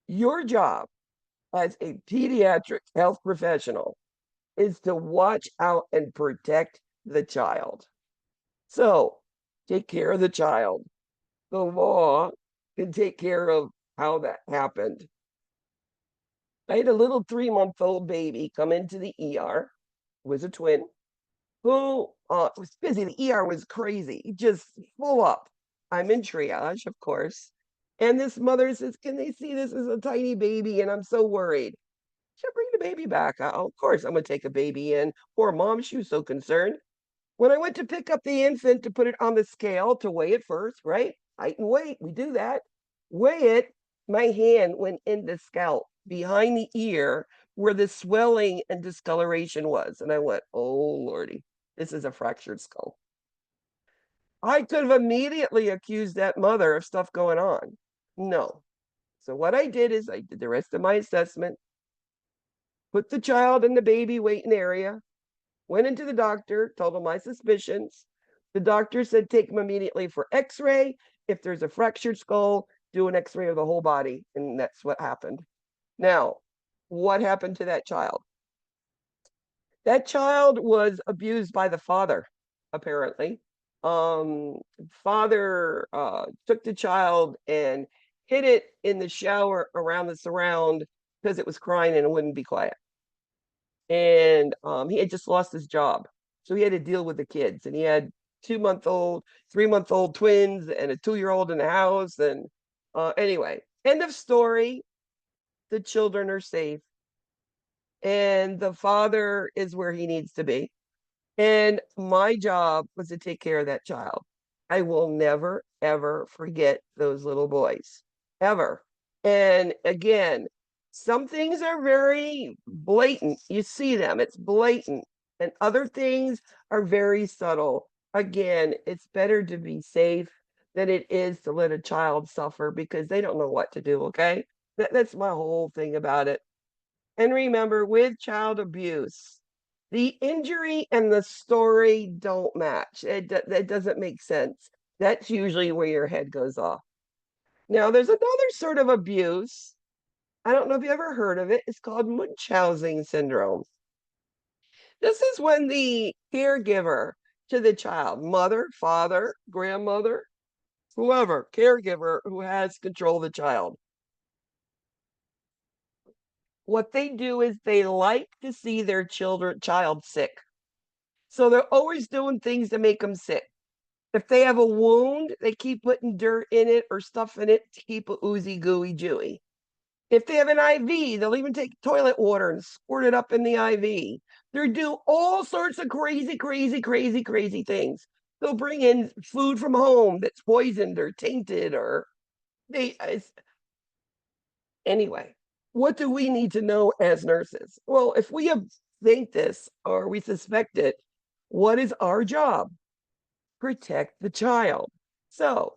A: Your job as a pediatric health professional is to watch out and protect the child. So take care of the child. The law can take care of how that happened. I had a little 3-month-old baby come into the ER, was a twin, who was busy. The ER was crazy, just full up. I'm in triage, of course. And this mother says, "Can they see this as a tiny baby?" And I'm so worried. Should bring the baby back. Of course, I'm going to take a baby in. Poor mom, she was so concerned. When I went to pick up the infant to put it on the scale to weigh it first, right? Height and weight, we do that. Weigh it. My hand went in the scalp behind the ear where the swelling and discoloration was. And I went, oh, Lordy, this is a fractured skull. I could have immediately accused that mother of stuff going on. No. So what I did is I did the rest of my assessment, put the child in the baby waiting area, went into the doctor, told him my suspicions. The doctor said take him immediately for x-ray. If there's a fractured skull, do an x-ray of the whole body. And that's what happened. Now, what happened to that child? That child was abused by the father, apparently. Father took the child and hid it in the shower around the surround because it was crying and it wouldn't be quiet. And he had just lost his job. So he had to deal with the kids. And he had 2-month-old, 3-month-old twins and a 2-year-old in the house. And anyway, end of story. The children are safe. And the father is where he needs to be. And my job was to take care of that child. I will never, ever forget those little boys, ever. And again, some things are very blatant. You see them, it's blatant. And other things are very subtle. Again, it's better to be safe than it is to let a child suffer because they don't know what to do, okay? That's my whole thing about it. And remember, with child abuse, the injury and the story don't match. That doesn't make sense. That's usually where your head goes off. Now, there's another sort of abuse. I don't know if you ever heard of it. It's called Munchausen syndrome. This is when the caregiver to the child, mother, father, grandmother, whoever, caregiver who has control of the child, what they do is they like to see their child sick. So they're always doing things to make them sick. If they have a wound, they keep putting dirt in it or stuff in it to keep it oozy gooey dewy. If they have an IV, they'll even take toilet water and squirt it up in the IV. They'll do all sorts of crazy, crazy, crazy, crazy things. They'll bring in food from home that's poisoned or tainted or anyway. What do we need to know as nurses? Well, if we think this or we suspect it, what is our job? Protect the child. So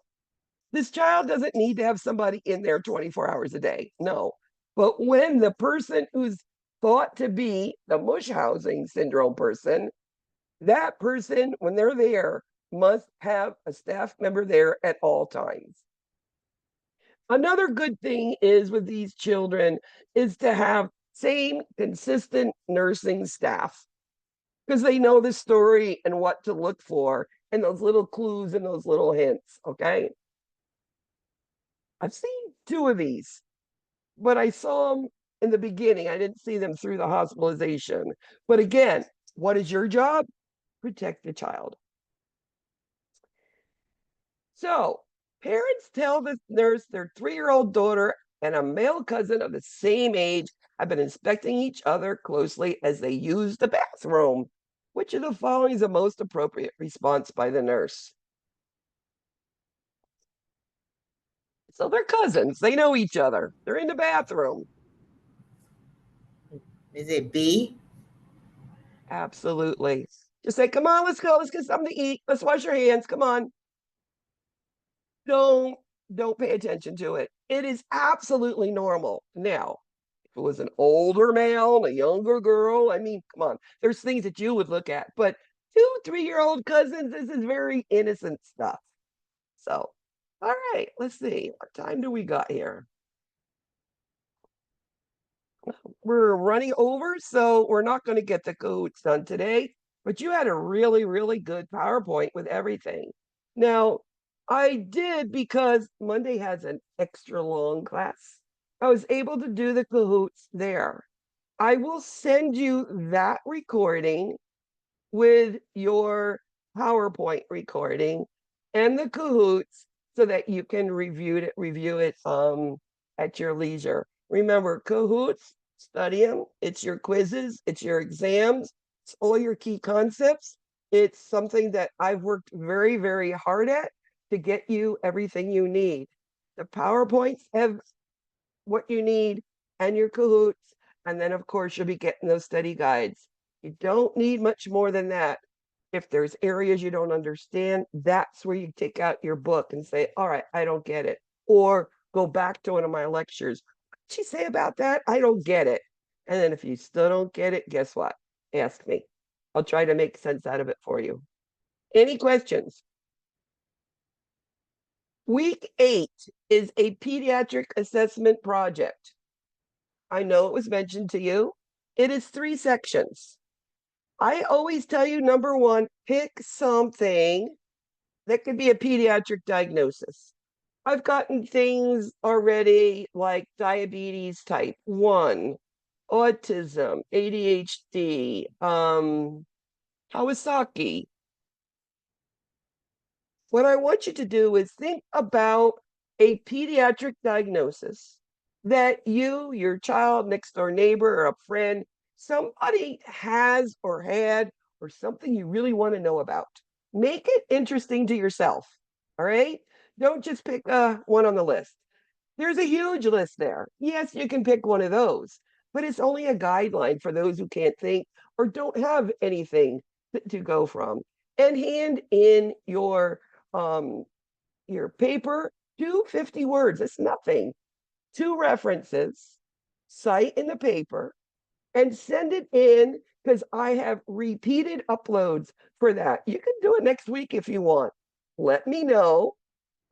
A: this child doesn't need to have somebody in there 24 hours a day. No. But when the person who's thought to be the Munchausen syndrome person, that person, when they're there, must have a staff member there at all times. Another good thing is with these children is to have same consistent nursing staff because they know the story and what to look for and those little clues and those little hints, okay? I've seen 2 of these, but I saw them in the beginning. I didn't see them through the hospitalization. But again, what is your job? Protect the child. So parents tell the nurse their 3-year-old daughter and a male cousin of the same age have been inspecting each other closely as they use the bathroom. Which of the following is the most appropriate response by the nurse? So they're cousins. They know each other. They're in the bathroom.
D: Is it B?
A: Absolutely. Just say, come on, let's go. Let's get something to eat. Let's wash your hands. Come on. Don't don't pay attention to it. It is absolutely normal. Now, if it was an older male and a younger girl, I mean, come on, there's things that you would look at. But 2, 3-year-old cousins, this is very innocent stuff. So, all right, let's see. What time do we got here? We're running over, so we're not going to get the Cahoots done today. But you had a really, really good PowerPoint with everything. Now, I did because Monday has an extra long class. I was able to do the Cahoots there. I will send you that recording with your PowerPoint recording and the Cahoots so that you can review it at your leisure. Remember, Cahoots, study them. It's your quizzes, it's your exams, it's all your key concepts. It's something that I've worked very, very hard at to get you everything you need. The PowerPoints have what you need and your Cahoots. And then, of course, you'll be getting those study guides. You don't need much more than that. If there's areas you don't understand, that's where you take out your book and say, all right, I don't get it. Or go back to one of my lectures. What'd she say about that? I don't get it. And then if you still don't get it, guess what? Ask me. I'll try to make sense out of it for you. Any questions? Week 8 is a pediatric assessment project. I know it was mentioned to you. It is 3 sections. I always tell you, number 1, pick something that could be a pediatric diagnosis. I've gotten things already like diabetes type 1, autism, ADHD, Kawasaki. What I want you to do is think about a pediatric diagnosis that you, your child, next door neighbor, or a friend, somebody has or had, or something you really want to know about. Make it interesting to yourself. All right. Don't just pick one on the list. There's a huge list there. Yes, you can pick one of those, but it's only a guideline for those who can't think or don't have anything to go from. And hand in your paper, do 50 words. It's nothing. 2 references, cite in the paper, and send it in because I have repeated uploads for that. You can do it next week if you want. Let me know.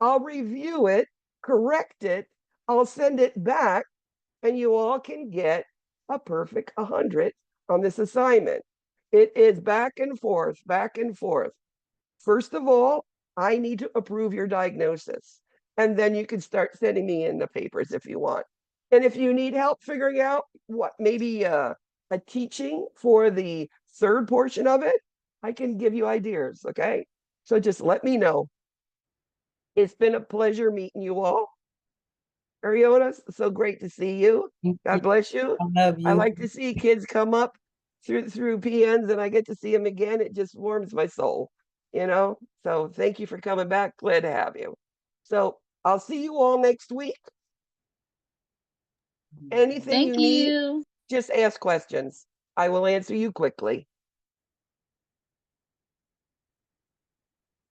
A: I'll review it, correct it. I'll send it back, and you all can get a perfect 100 on this assignment. It is back and forth, back and forth. First of all, I need to approve your diagnosis. And then you can start sending me in the papers if you want. And if you need help figuring out what maybe a teaching for the 3rd portion of it, I can give you ideas. Okay. So just let me know. It's been a pleasure meeting you all. Ariona, so great to see you. God bless you.
C: I love
A: I
C: you.
A: like to see kids come up through PNs and I get to see them again. It just warms my soul, you know? So thank you for coming back. Glad to have you. So I'll see you all next week. Anything you
E: Thank
A: need,
E: you.
A: just ask questions. I will answer you quickly.